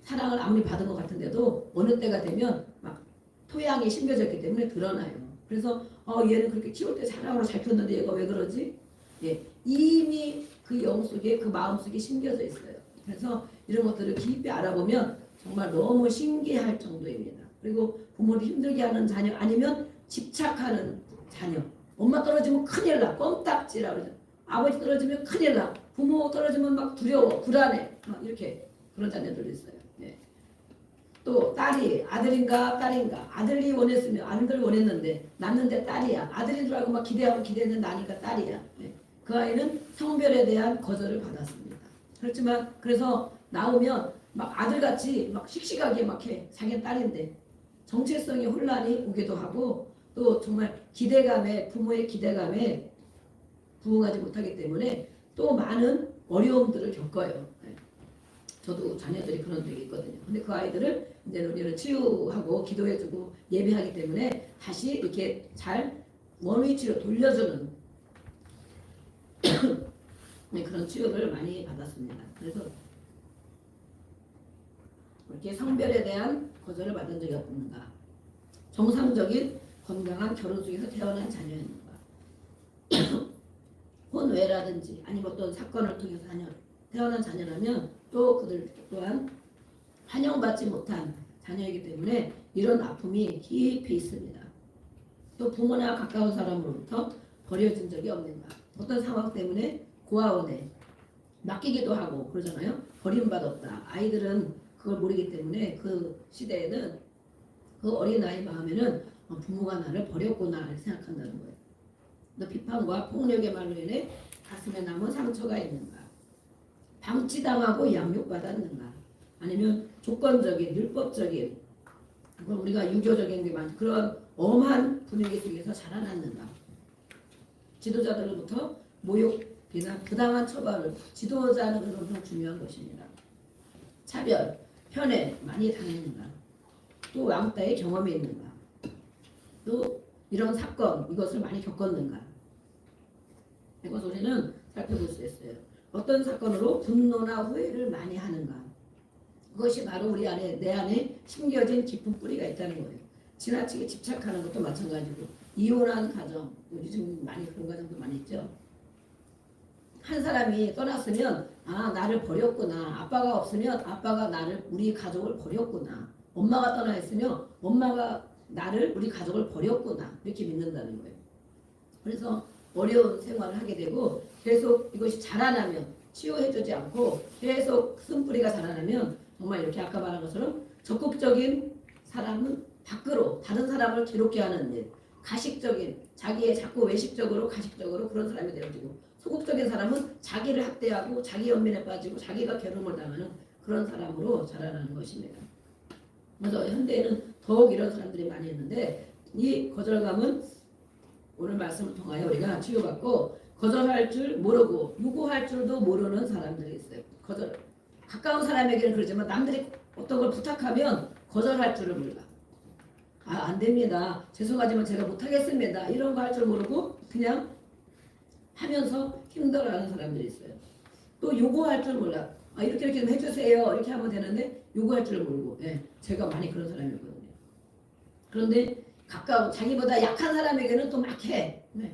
사랑을 아무리 받은 것 같은데도 어느 때가 되면 막 토양이 심겨졌기 때문에 드러나요. 그래서 얘는 그렇게 키울 때 사랑으로 잘 키웠는데 얘가 왜 그러지? 예, 이미 그 영 속에 그 마음 속에 심겨져 있어요. 그래서 이런 것들을 깊이 알아보면 정말 너무 신기할 정도입니다. 그리고 부모를 힘들게 하는 자녀 아니면 집착하는 자녀. 엄마 떨어지면 큰일 나. 껌딱지라 그러죠. 아버지 떨어지면 큰일 나. 부모 떨어지면 막 두려워, 불안해. 이렇게 그런 자녀들도 있어요. 예. 또 딸이 아들인가 딸인가, 아들이 원했으면 아들 원했는데 낳는데 딸이야. 아들인 줄 알고 막 기대하고 기대했는데 나니까 딸이야. 예. 그 아이는 성별에 대한 거절을 받았습니다. 그렇지만 그래서 나오면 막 아들같이 막 씩씩하게 막 해. 자기는 딸인데 정체성의 혼란이 오기도 하고 또 정말 기대감에, 부모의 기대감에 부응하지 못하기 때문에 또 많은 어려움들을 겪어요. 네. 저도 자녀들이 그런 적이 있거든요. 근데 그 아이들을 이제 우리는 치유하고 기도해주고 예배하기 때문에 다시 이렇게 잘 원위치로 돌려주는 네, 그런 치유를 많이 받았습니다. 그래서 이렇게 성별에 대한 거절을 받은 적이 없는가? 정상적인 건강한 결혼 속에서 태어난 자녀였는가? 혼외라든지 아니면 어떤 사건을 통해서 태어난 자녀라면 또 그들 또한 환영받지 못한 자녀이기 때문에 이런 아픔이 깊이 있습니다. 또 부모나 가까운 사람으로부터 버려진 적이 없는가? 어떤 상황 때문에 고아원에 맡기기도 하고 그러잖아요. 버림받았다. 아이들은 그걸 모르기 때문에 그 시대에는 그 어린아이 마음에는 부모가 나를 버렸구나 이렇게 생각한다는 거예요. 또 비판과 폭력의 말로 인해 가슴에 남은 상처가 있는가? 방치당하고 양육받았는가? 아니면 조건적인, 율법적인 그건 우리가 유교적인 게 많죠. 그런 엄한 분위기 속에서 자라났는가? 지도자들로부터 모욕이나 부당한 처벌을 지도자는 그런 중요한 것입니다. 차별, 편애 많이 당했는가? 또 왕따의 경험이 있는가? 또 이런 사건, 이것을 많이 겪었는가? 이것 우리는 살펴볼 수 있어요. 어떤 사건으로 분노나 후회를 많이 하는가? 그것이 바로 우리 안에, 내 안에 심겨진 깊은 뿌리가 있다는 거예요. 지나치게 집착하는 것도 마찬가지고 이혼한 가정, 요즘 많이 그런 가정도 많이 있죠. 한 사람이 떠났으면 나를 버렸구나. 아빠가 없으면 아빠가 나를, 우리 가족을 버렸구나. 엄마가 떠나 있으면 엄마가 나를, 우리 가족을 버렸구나. 이렇게 믿는다는 거예요. 그래서 어려운 생활을 하게 되고 계속 이것이 자라나면 치유해주지 않고 계속 쓴뿌리가 자라나면 정말 이렇게 아까 말한 것처럼 적극적인 사람은 밖으로 다른 사람을 괴롭게 하는 일, 가식적인 자기의 자꾸 외식적으로 가식적으로 그런 사람이 되어지고 소극적인 사람은 자기를 학대하고 자기 연민에 빠지고 자기가 괴로움을 당하는 그런 사람으로 자라나는 것입니다. 그래서 현대에는 더욱 이런 사람들이 많이 있는데 이 거절감은 오늘 말씀을 통하여 우리가 치유받고 거절할 줄 모르고 요구할 줄도 모르는 사람들이 있어요. 가까운 사람에게는 그러지만 남들이 어떤 걸 부탁하면 거절할 줄을 몰라. 안 됩니다. 죄송하지만 제가 못하겠습니다. 이런 거 할 줄 모르고 그냥 하면서 힘들어하는 사람들이 있어요. 또 요구할 줄 몰라. 이렇게 이렇게 좀 해주세요. 이렇게 하면 되는데 요구할 줄 모르고. 예, 제가 많이 그런 사람이거든요. 그런데 가까운 자기보다 약한 사람에게는 또 막 해. 네.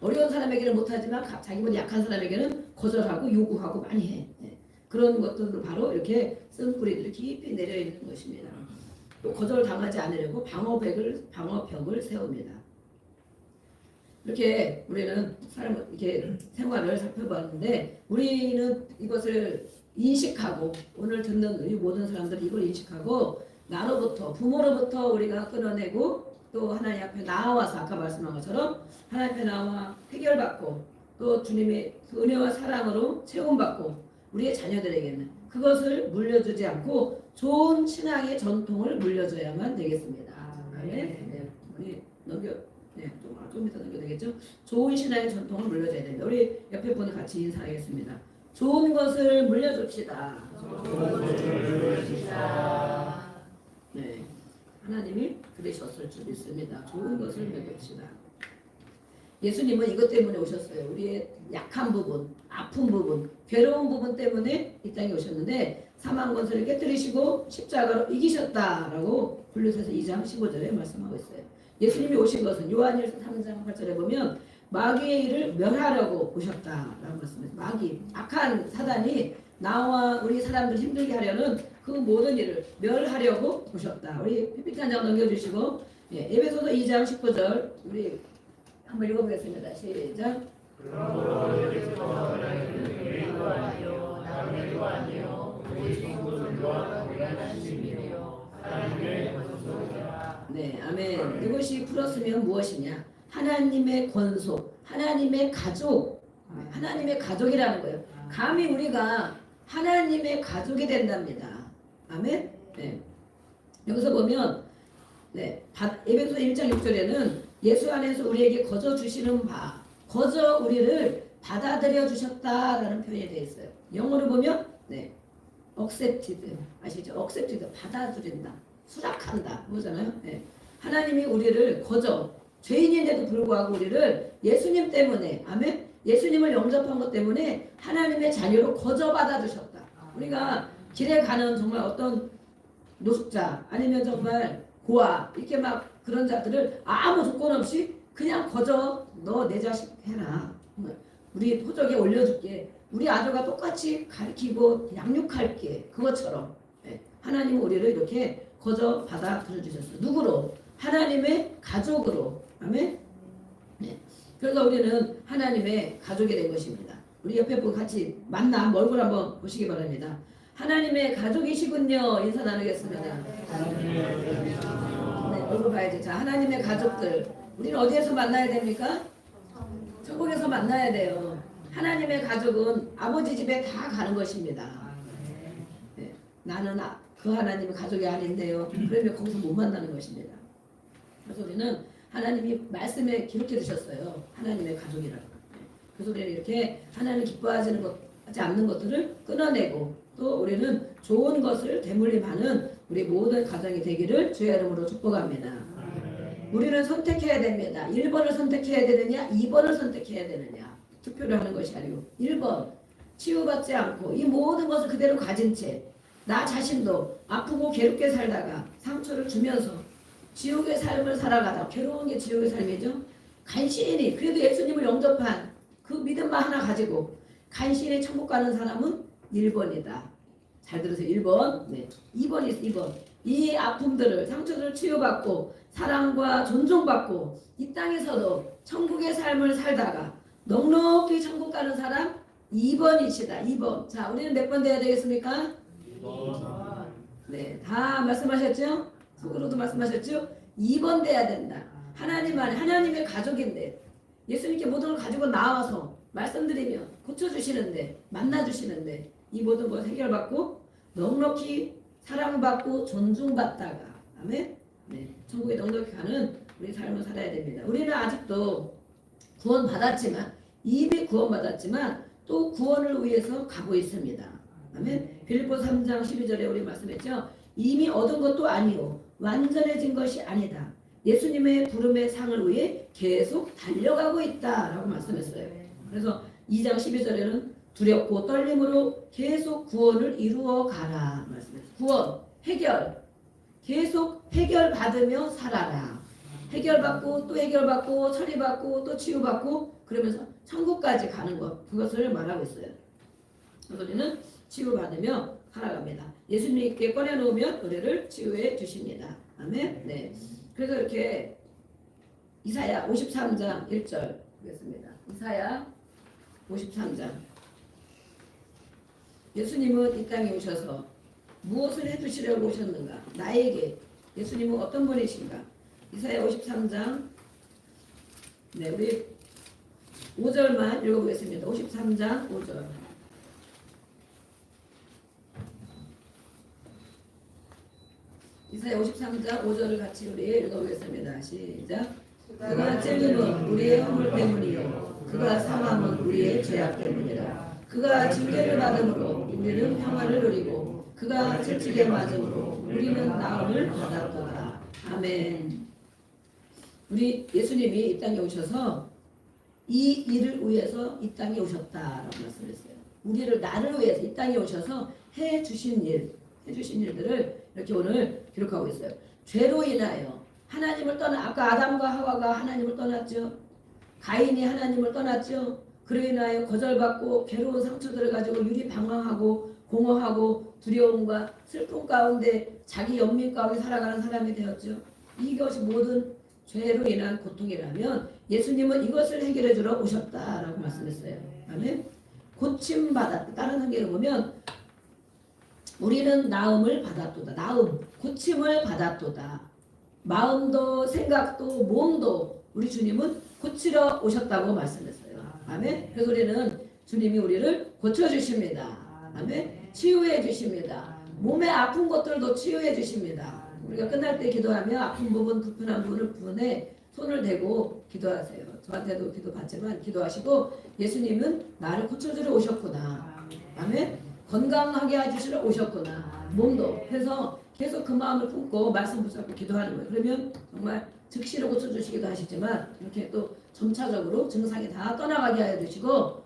어려운 사람에게는 못하지만 자기보다 약한 사람에게는 거절하고 요구하고 많이 해. 네. 그런 것들도 바로 이렇게 쓴뿌리들이 깊이 내려 있는 것입니다. 또 거절당하지 않으려고 방어벽을 세웁니다. 이렇게 우리는 사람 이렇게 생활을 살펴봤는데 우리는 이것을 인식하고 오늘 듣는 이 모든 사람들이 이걸 인식하고 나로부터 부모로부터 우리가 끊어내고 또 하나님 앞에 나와서 아까 말씀한 것처럼 하나님 앞에 나와 해결받고 또 주님의 그 은혜와 사랑으로 채움받고 우리의 자녀들에게는 그것을 물려주지 않고 좋은 신앙의 전통을 물려줘야만 되겠습니다. 아멘. 네, 우리 좀 이따 넘겨도 되겠죠? 좋은 신앙의 전통을 물려줘야 됩니다. 우리 옆에 분을 같이 인사하겠습니다. 좋은 것을 물려줍시다. 네, 하나님이 그러셨을 줄 믿습니다. 좋은 것을 물려줍시다. 예수님은 이것 때문에 오셨어요. 우리의 약한 부분, 아픈 부분, 괴로운 부분 때문에 이 땅에 오셨는데 사망 권세를 깨뜨리시고 십자가로 이기셨다라고 골로새서 2장 15절에 말씀하고 있어요. 예수님이 오신 것은 요한일서 3장 8절에 보면 마귀의 일을 멸하려고 오셨다라고 말씀합니다. 마귀, 악한 사단이 나와 우리 사람들 힘들게 하려는 그 모든 일을 멸하려고 오셨다. 우리 PPT 한 장 넘겨주시고 에베소서 2장 19절 우리 한번 읽어보겠습니다. 시작. 네, 아멘. 이것이 풀었으면 무엇이냐? 하나님의 권속, 하나님의 가족, 하나님의 가족이라는 거예요. 감히 우리가 하나님의 가족이 된답니다. 아멘. 네. 여기서 보면 에베소서 1장 6절에는 예수 안에서 우리에게 거저 주시는 바, 거저 우리를 받아들여 주셨다라는 표현이 되어 있어요. 영어로 보면 accepted, 아시죠? accepted, 받아들인다, 수락한다, 그거잖아요. 하나님이 우리를 거저 죄인인데도 불구하고 우리를 예수님 때문에, 아멘, 예수님을 영접한 것 때문에 하나님의 자녀로 거저 받아주셨다. 우리가 길에 가는 정말 어떤 노숙자 아니면 정말 고아 이렇게 막 그런 자들을 아무 조건 없이 그냥 거저 너 내 자식 해라. 우리 포적에 올려줄게. 우리 아들과 똑같이 가르치고 양육할게. 그것처럼 하나님은 우리를 이렇게 거저 받아들여 주셨어요. 누구로? 하나님의 가족으로. 아멘. 그래서 우리는 하나님의 가족이 된 것입니다. 우리 옆에 분 같이 만나 얼굴 한번 보시기 바랍니다. 하나님의 가족이시군요. 인사 나누겠습니다. 얼굴 봐야지. 자, 하나님의 가족들. 우리는 어디에서 만나야 됩니까? 천국에서 만나야 돼요. 하나님의 가족은 아버지 집에 다 가는 것입니다. 나는 그 하나님의 가족이 아닌데요. 그러면 거기서 못 만나는 것입니다. 그래서 우리는 하나님이 말씀에 기록해 두셨어요. 하나님의 가족이라고. 그래서 우리는 이렇게 하나님 기뻐하지 않는 것들을 끊어내고 또 우리는 좋은 것을 대물림하는 우리 모든 가정이 되기를 주의 이름으로 축복합니다. 우리는 선택해야 됩니다. 1번을 선택해야 되느냐 2번을 선택해야 되느냐 투표를 하는 것이 아니고 1번 치유받지 않고 이 모든 것을 그대로 가진 채 나 자신도 아프고 괴롭게 살다가 상처를 주면서 지옥의 삶을 살아가다 괴로운 게 지옥의 삶이죠. 간신히 그래도 예수님을 영접한 그 믿음만 하나 가지고 간신히 천국 가는 사람은 1번이다. 잘 들으세요. 1번. 2번이 있어. 2번. 이 아픔들을 상처들을 치유받고 사랑과 존중받고 이 땅에서도 천국의 삶을 살다가 넉넉히 천국 가는 사람 2번이시다. 2번. 자, 우리는 몇 번 돼야 되겠습니까? 2번. 다 말씀하셨죠? 속으로도 말씀하셨죠? 2번 돼야 된다. 하나님 안에 하나님의 가족인데 예수님께 모든 걸 가지고 나와서 말씀드리면 고쳐주시는데 만나주시는데 이 모든 걸 해결받고 넉넉히 사랑받고 존중받다가 아멘. 천국에 넉넉히 가는 우리 삶을 살아야 됩니다. 우리는 아직도 구원받았지만 이미 구원받았지만 또 구원을 위해서 가고 있습니다. 아멘. 빌립보 3장 12절에 우리 말씀했죠. 이미 얻은 것도 아니요 완전해진 것이 아니다. 예수님의 부름의 상을 위해 계속 달려가고 있다라고 말씀했어요. 그래서 2장 12절에는 두렵고 떨림으로 계속 구원을 이루어 가라 말씀했어요. 구원, 해결, 계속 해결받으며 살아라. 해결받고 또 해결받고 처리받고 또 치유받고 그러면서 천국까지 가는 것, 그것을 말하고 있어요. 그래서 우리는 치유받으며 살아갑니다. 예수님께 꺼내놓으면 우리를 치유해 주십니다. 아멘. 네. 그래서 이렇게 이사야 53장 1절 보겠습니다. 이사야 53장. 예수님은 이 땅에 오셔서 무엇을 해주시려고 오셨는가? 나에게. 예수님은 어떤 분이신가? 이사야 53장. 네, 우리 5절만 읽어보겠습니다. 53장 5절. 이사야 53장 5절을 같이 우리 읽어보겠습니다. 시작. 그가 찔림은 우리의 허물 때문이요 그가 상함은 우리의 죄악 때문이라. 그가 징계를 받음으로 우리는 평화를 누리고 그가 채찍에 맞음으로 우리는 나음을 받았도다. 아멘. 우리 예수님이 이 땅에 오셔서 이 일을 위해서 이 땅에 오셨다라고 말씀했어요. 우리를 나를 위해서 이 땅에 오셔서 해주신 일들을 이렇게 오늘 기록하고 있어요. 죄로 인하여 하나님을 떠나, 아까 아담과 하와가 하나님을 떠났죠. 가인이 하나님을 떠났죠. 그로 인하여 거절받고 괴로운 상처들을 가지고 유리방황하고 공허하고 두려움과 슬픔 가운데 자기 연민 가운데 살아가는 사람이 되었죠. 이것이 모든 죄로 인한 고통이라면 예수님은 이것을 해결해 주러 오셨다라고 말씀했어요. 아멘. 고침받았다. 다른 성경에 보면 우리는 나음을 받았도다. 나음, 고침을 받았도다. 마음도 생각도 몸도 우리 주님은 고치러 오셨다고 말씀했어요. 아멘. 그래서 우리는 주님이 우리를 고쳐주십니다. 아멘. 치유해 주십니다. 몸에 아픈 것들도 치유해 주십니다. 우리가 끝날 때 기도하며 아픈 부분, 불편한 부분에 손을 대고 기도하세요. 저한테도 기도 받지만 기도하시고 예수님은 나를 고쳐주러 오셨구나. 아멘. 건강하게 해주시러 오셨구나. 몸도. 그래서 계속 그 마음을 품고 말씀 붙잡고 기도하는 거예요. 그러면 정말 즉시로 고쳐주시기도 하시지만 이렇게 또 점차적으로 증상이 다 떠나가게 해주시고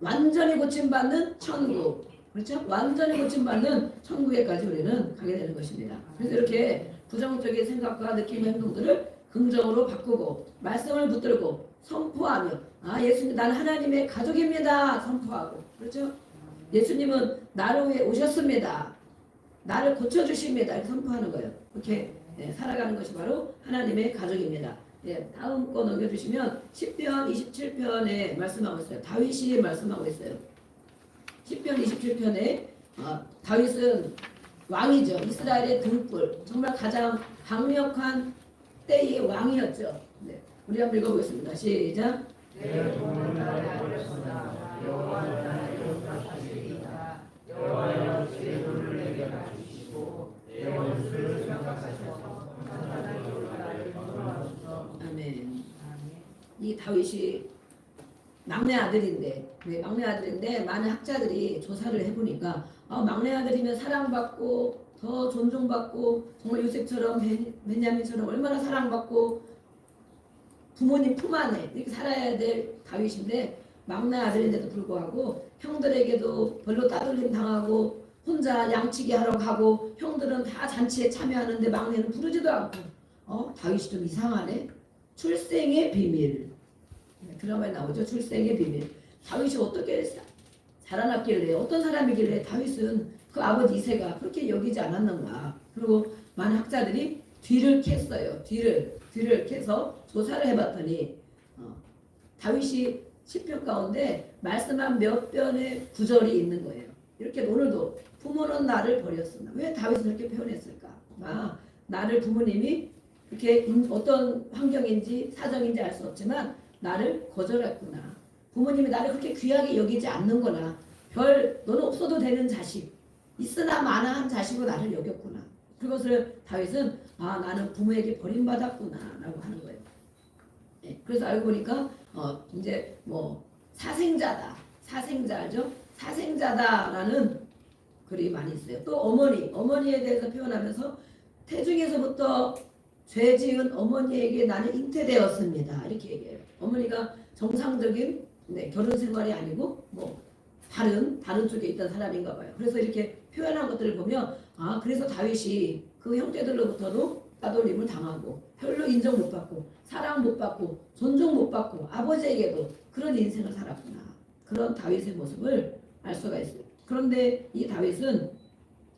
완전히 고침받는 천국. 그렇죠? 완전히 고침받는 천국에까지 우리는 가게 되는 것입니다. 그래서 이렇게 부정적인 생각과 느낌의 행동들을 긍정으로 바꾸고 말씀을 붙들고 선포하며 예수님 나는 하나님의 가족입니다. 선포하고 그렇죠? 예수님은 나를 위해 오셨습니다. 나를 고쳐주십니다. 이렇게 선포하는 거예요. 이렇게 살아가는 것이 바로 하나님의 가족입니다. 다음 거 넘겨주시면 10편 27편에 말씀하고 있어요. 다윗이 말씀하고 있어요. 10편 27편에 다윗은 왕이죠. 이스라엘의 등불. 정말 가장 강력한 때의 왕이었죠. 네. 우리 한번 읽어보겠습니다. 시작.
내 돈을 나를 버렸으나 여호와는 나를 용납하시리이다. 여호와여 주의 눈을 내게 낮추시고 내 원수를 생각하셔서 하나님으로 나를 구원하소서.
아멘. 이 다윗이 막내 아들인데 많은 학자들이 조사를 해보니까 막내 아들이면 사랑받고 더 존중받고 정말 요셉처럼 베냐민처럼 얼마나 사랑받고 부모님 품 안에 이렇게 살아야 될 다윗인데 막내 아들인데도 불구하고 형들에게도 별로 따돌림 당하고 혼자 양치기 하러 가고 형들은 다 잔치에 참여하는데 막내는 부르지도 않고 다윗이 좀 이상하네. 출생의 비밀. 드라마에 나오죠. 출생의 비밀. 다윗이 어떻게 자라났길래 어떤 사람이길래 다윗은 그 아버지 이새가 그렇게 여기지 않았는가. 그리고 많은 학자들이 뒤를 캤어요. 뒤를 캐서 조사를 해봤더니 다윗이 10편 가운데 말씀한 몇 편의 구절이 있는 거예요. 이렇게 오늘도 부모는 나를 버렸으나 왜 다윗은 그렇게 표현했을까? 나를 부모님이 이렇게 어떤 환경인지 사정인지 알 수 없지만 나를 거절했구나. 부모님이 나를 그렇게 귀하게 여기지 않는구나. 너는 없어도 되는 자식, 있으나 마나한 자식으로 나를 여겼구나. 그것을 다윗은 나는 부모에게 버림받았구나 라고 하는 거예요. 네, 그래서 알고 보니까 이제 뭐 사생자다. 사생자 알죠? 사생자다라는 글이 많이 있어요. 또 어머니에 대해서 표현하면서 태중에서부터 죄 지은 어머니에게 나는 잉태되었습니다. 이렇게 얘기해요. 어머니가 정상적인 결혼 생활이 아니고 뭐 다른 쪽에 있던 사람인가 봐요. 그래서 이렇게 표현한 것들을 보면 그래서 다윗이 그 형제들로부터도 따돌림을 당하고 별로 인정 못 받고 사랑 못 받고 존중 못 받고 아버지에게도 그런 인생을 살았구나. 그런 다윗의 모습을 알 수가 있어요. 그런데 이 다윗은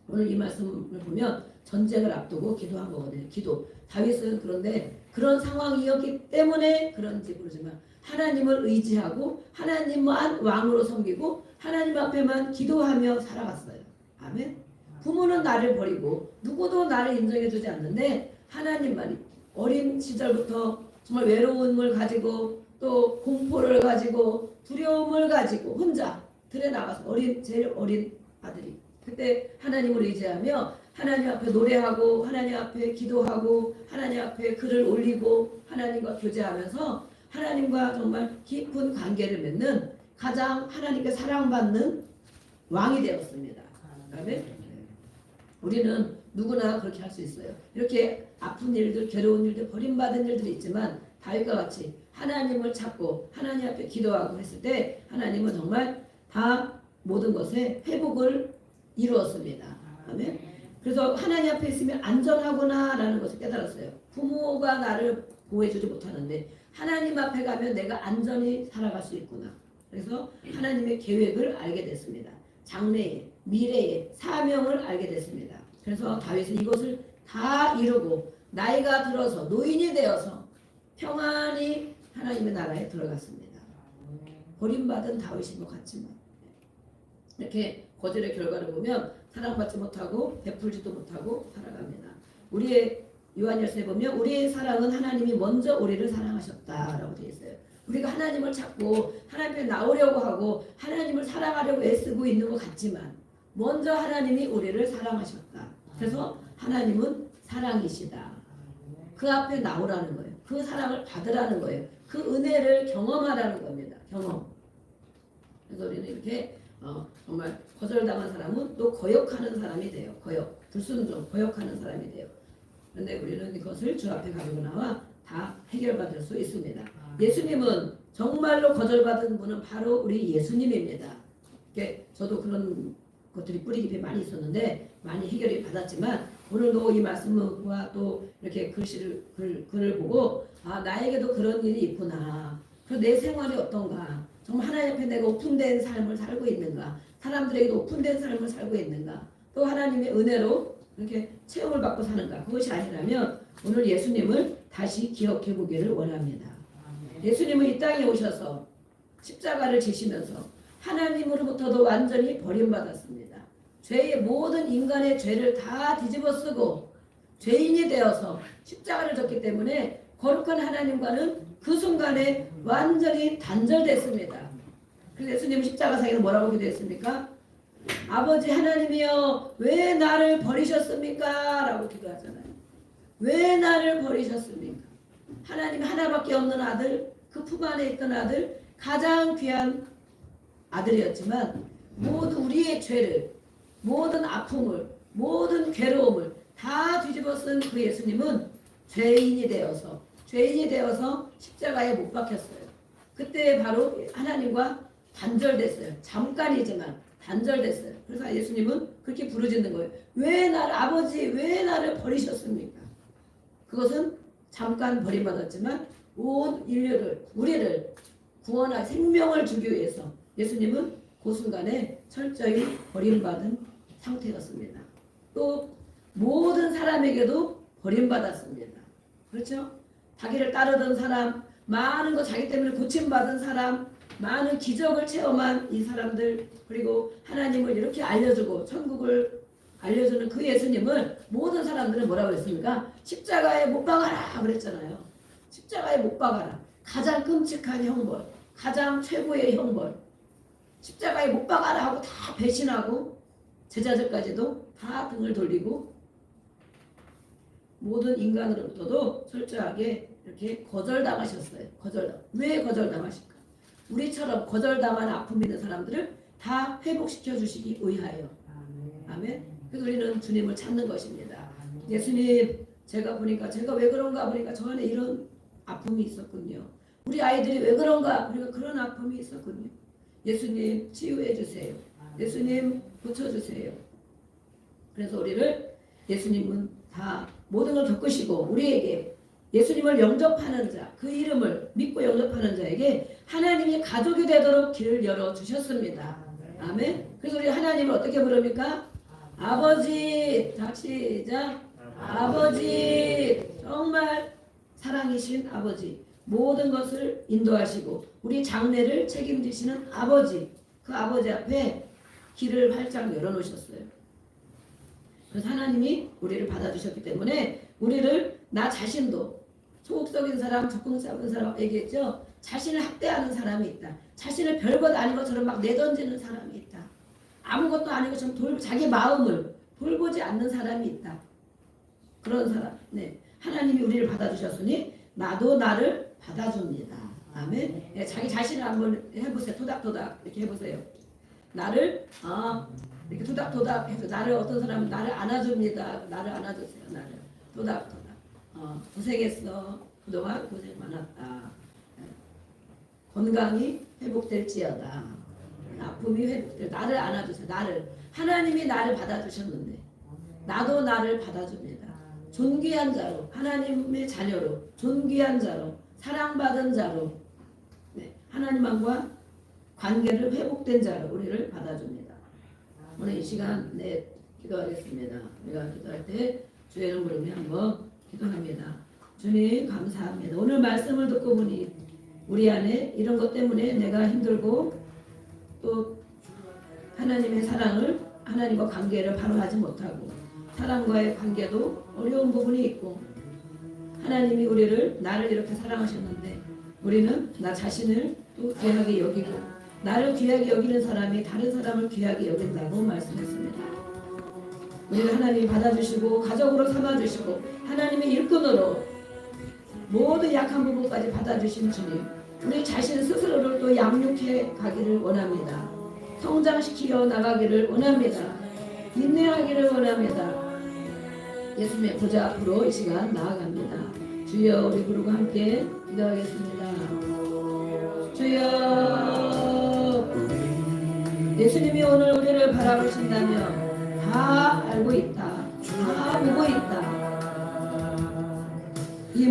오늘 이 말씀을 보면 전쟁을 앞두고 기도한 거거든요. 기도. 다윗은 그런데 그런 상황이었기 때문에 그런지 모르지만 하나님을 의지하고 하나님만 왕으로 섬기고 하나님 앞에만 기도하며 살아갔어요. 아멘. 부모는 나를 버리고 누구도 나를 인정해주지 않는데 하나님만이 어린 시절부터 정말 외로움을 가지고 또 공포를 가지고 두려움을 가지고 혼자 들에 나가서 제일 어린 아들이 그때 하나님을 의지하며 하나님 앞에 노래하고 하나님 앞에 기도하고 하나님 앞에 글을 올리고 하나님과 교제하면서 하나님과 정말 깊은 관계를 맺는 가장 하나님께 사랑받는 왕이 되었습니다. 아멘. 우리는 누구나 그렇게 할 수 있어요. 이렇게 아픈 일들, 괴로운 일들, 버림받은 일들이 있지만 다윗과 같이 하나님을 찾고 하나님 앞에 기도하고 했을 때 하나님은 정말 다 모든 것에 회복을 이루었습니다. 아멘. 그래서 하나님 앞에 있으면 안전하구나라는 것을 깨달았어요. 부모가 나를 보호해주지 못하는데 하나님 앞에 가면 내가 안전히 살아갈 수 있구나. 그래서 하나님의 계획을 알게 됐습니다. 장래에, 미래에, 사명을 알게 됐습니다. 그래서 다윗은 이것을 다 이루고 나이가 들어서 노인이 되어서 평안히 하나님의 나라에 들어갔습니다. 버림받은 다윗인 것 같지만 이렇게 거절의 결과를 보면 사랑받지 못하고 베풀지도 못하고 살아갑니다. 우리의 요한일서에 보면 우리의 사랑은 하나님이 먼저 우리를 사랑하셨다라고 되어 있어요. 우리가 하나님을 찾고 하나님 앞에 나오려고 하고 하나님을 사랑하려고 애쓰고 있는 것 같지만 먼저 하나님이 우리를 사랑하셨다. 그래서 하나님은 사랑이시다. 그 앞에 나오라는 거예요. 그 사랑을 받으라는 거예요. 그 은혜를 경험하라는 겁니다. 경험. 그래서 우리는 이렇게 정말 거절당한 사람은 또 거역하는 사람이 돼요. 거역, 불순종, 거역하는 사람이 돼요. 그런데 우리는 이것을 주 앞에 가지고 나와 다 해결받을 수 있습니다. 예수님은 정말로 거절받은 분은 바로 우리 예수님입니다. 저도 그런 것들이 뿌리 깊이 많이 있었는데 많이 해결이 받았지만 오늘도 이 말씀과 또 이렇게 글을 보고 나에게도 그런 일이 있구나. 그래서 내 생활이 어떤가. 정말 하나님 앞에 내가 오픈된 삶을 살고 있는가. 사람들에게도 오픈된 삶을 살고 있는가. 또 하나님의 은혜로 이렇게 체험을 받고 사는가. 그것이 아니라면 오늘 예수님을 다시 기억해 보기를 원합니다. 예수님은 이 땅에 오셔서 십자가를 지시면서 하나님으로부터도 완전히 버림받았습니다. 죄의 모든 인간의 죄를 다 뒤집어 쓰고 죄인이 되어서 십자가를 졌기 때문에 거룩한 하나님과는 그 순간에 완전히 단절됐습니다. 그래서 예수님은 십자가상에서 뭐라고 기도했습니까? 아버지 하나님이여 왜 나를 버리셨습니까? 라고 기도하잖아요. 왜 나를 버리셨습니까? 하나님 하나밖에 없는 아들, 그 품 안에 있던 아들, 가장 귀한 아들이었지만 모두 우리의 죄를, 모든 아픔을, 모든 괴로움을 다 뒤집어 쓴 그 예수님은 죄인이 되어서 십자가에 못 박혔어요. 그때 바로 하나님과 단절됐어요. 잠깐이지만 단절됐어요. 그래서 예수님은 그렇게 부르짖는 거예요. 아버지 왜 나를 버리셨습니까? 그것은 잠깐 버림받았지만 온 인류를, 우리를 구원할 생명을 주기 위해서 예수님은 그 순간에 철저히 버림받은 상태였습니다. 또 모든 사람에게도 버림받았습니다. 그렇죠? 자기를 따르던 사람, 많은 거 자기 때문에 고침받은 사람, 많은 기적을 체험한 이 사람들, 그리고 하나님을 이렇게 알려주고 천국을 알려주는 그 예수님을 모든 사람들은 뭐라고 했습니까? 십자가에 못 박아라 그랬잖아요. 십자가에 못 박아라. 가장 끔찍한 형벌, 가장 최고의 형벌. 십자가에 못 박아라 하고 다 배신하고 제자들까지도 다 등을 돌리고 모든 인간으로부터도 철저하게 이렇게 거절당하셨어요. 왜 거절당하실까? 우리처럼 거절당한 아픔 있는 사람들을 다 회복시켜 주시기 위하여. 아멘. 그래서 우리는 주님을 찾는 것입니다. 예수님, 제가 보니까 제가 왜 그런가 보니까 저 안에 이런 아픔이 있었군요. 우리 아이들이 왜 그런가 보니까 그런 아픔이 있었군요. 예수님 치유해 주세요. 예수님 고쳐주세요. 그래서 우리를 예수님은 다 모든 걸 겪으시고 우리에게 예수님을 영접하는 자, 그 이름을 믿고 영접하는 자에게 하나님이 가족이 되도록 길을 열어주셨습니다. 아멘. 그래서 우리 하나님을 어떻게 부릅니까? 아버지. 자, 시작. 아버지. 정말 사랑이신 아버지. 모든 것을 인도하시고 우리 장래를 책임지시는 아버지. 그 아버지 앞에 길을 활짝 열어놓으셨어요. 그래서 하나님이 우리를 받아주셨기 때문에 우리를 나 자신도 소극적인 사람, 적극적인 사람 얘기했죠. 자신을 학대하는 사람이 있다. 자신을 별것 아닌 것처럼 막 내던지는 사람이 있다. 아무것도 아닌 것처럼 자기 마음을 돌보지 않는 사람이 있다. 그런 사람. 네. 하나님이 우리를 받아주셨으니 나도 나를 받아줍니다. 아멘. 네, 자기 자신을 한번 해보세요. 토닥토닥 이렇게 해보세요. 나를 이렇게 토닥토닥 해서 나를 어떤 사람은 나를 안아줍니다. 나를 안아주세요. 나를 토닥토닥. 고생했어. 그동안 고생 많았다. 건강이 회복될지어다. 아픔이 회복될. 나를 안아주세요. 나를. 하나님이 나를 받아주셨는데 나도 나를 받아줍니다. 존귀한 자로, 하나님의 자녀로, 존귀한 자로, 사랑받은 자로, 네, 하나님과 관계를 회복된 자로 우리를 받아줍니다. 오늘 이 시간 기도하겠습니다. 우리가 기도할 때 주의 이름 부르며 한번 기도합니다. 주님 감사합니다. 오늘 말씀을 듣고 보니 우리 안에 이런 것 때문에 내가 힘들고 또 하나님의 사랑을 하나님과 관계를 바로 하지 못하고 사람과의 관계도 어려운 부분이 있고 하나님이 나를 이렇게 사랑하셨는데 우리는 나 자신을 또 귀하게 여기고 나를 귀하게 여기는 사람이 다른 사람을 귀하게 여긴다고 말씀했습니다. 우리를 하나님이 받아주시고 가족으로 삼아주시고 하나님의 일꾼으로 모든 약한 부분까지 받아주신 주님, 우리 자신 스스로를 또 양육해 가기를 원합니다. 성장시키어 나가기를 원합니다. 인내하기를 원합니다. 예수님의 보좌 앞으로 이 시간 나아갑니다. 주여, 우리 부르고 함께 기도하겠습니다. 주여, 예수님이 오늘 우리를 바라보신다면 다 알고 있다. 다 보고 있다.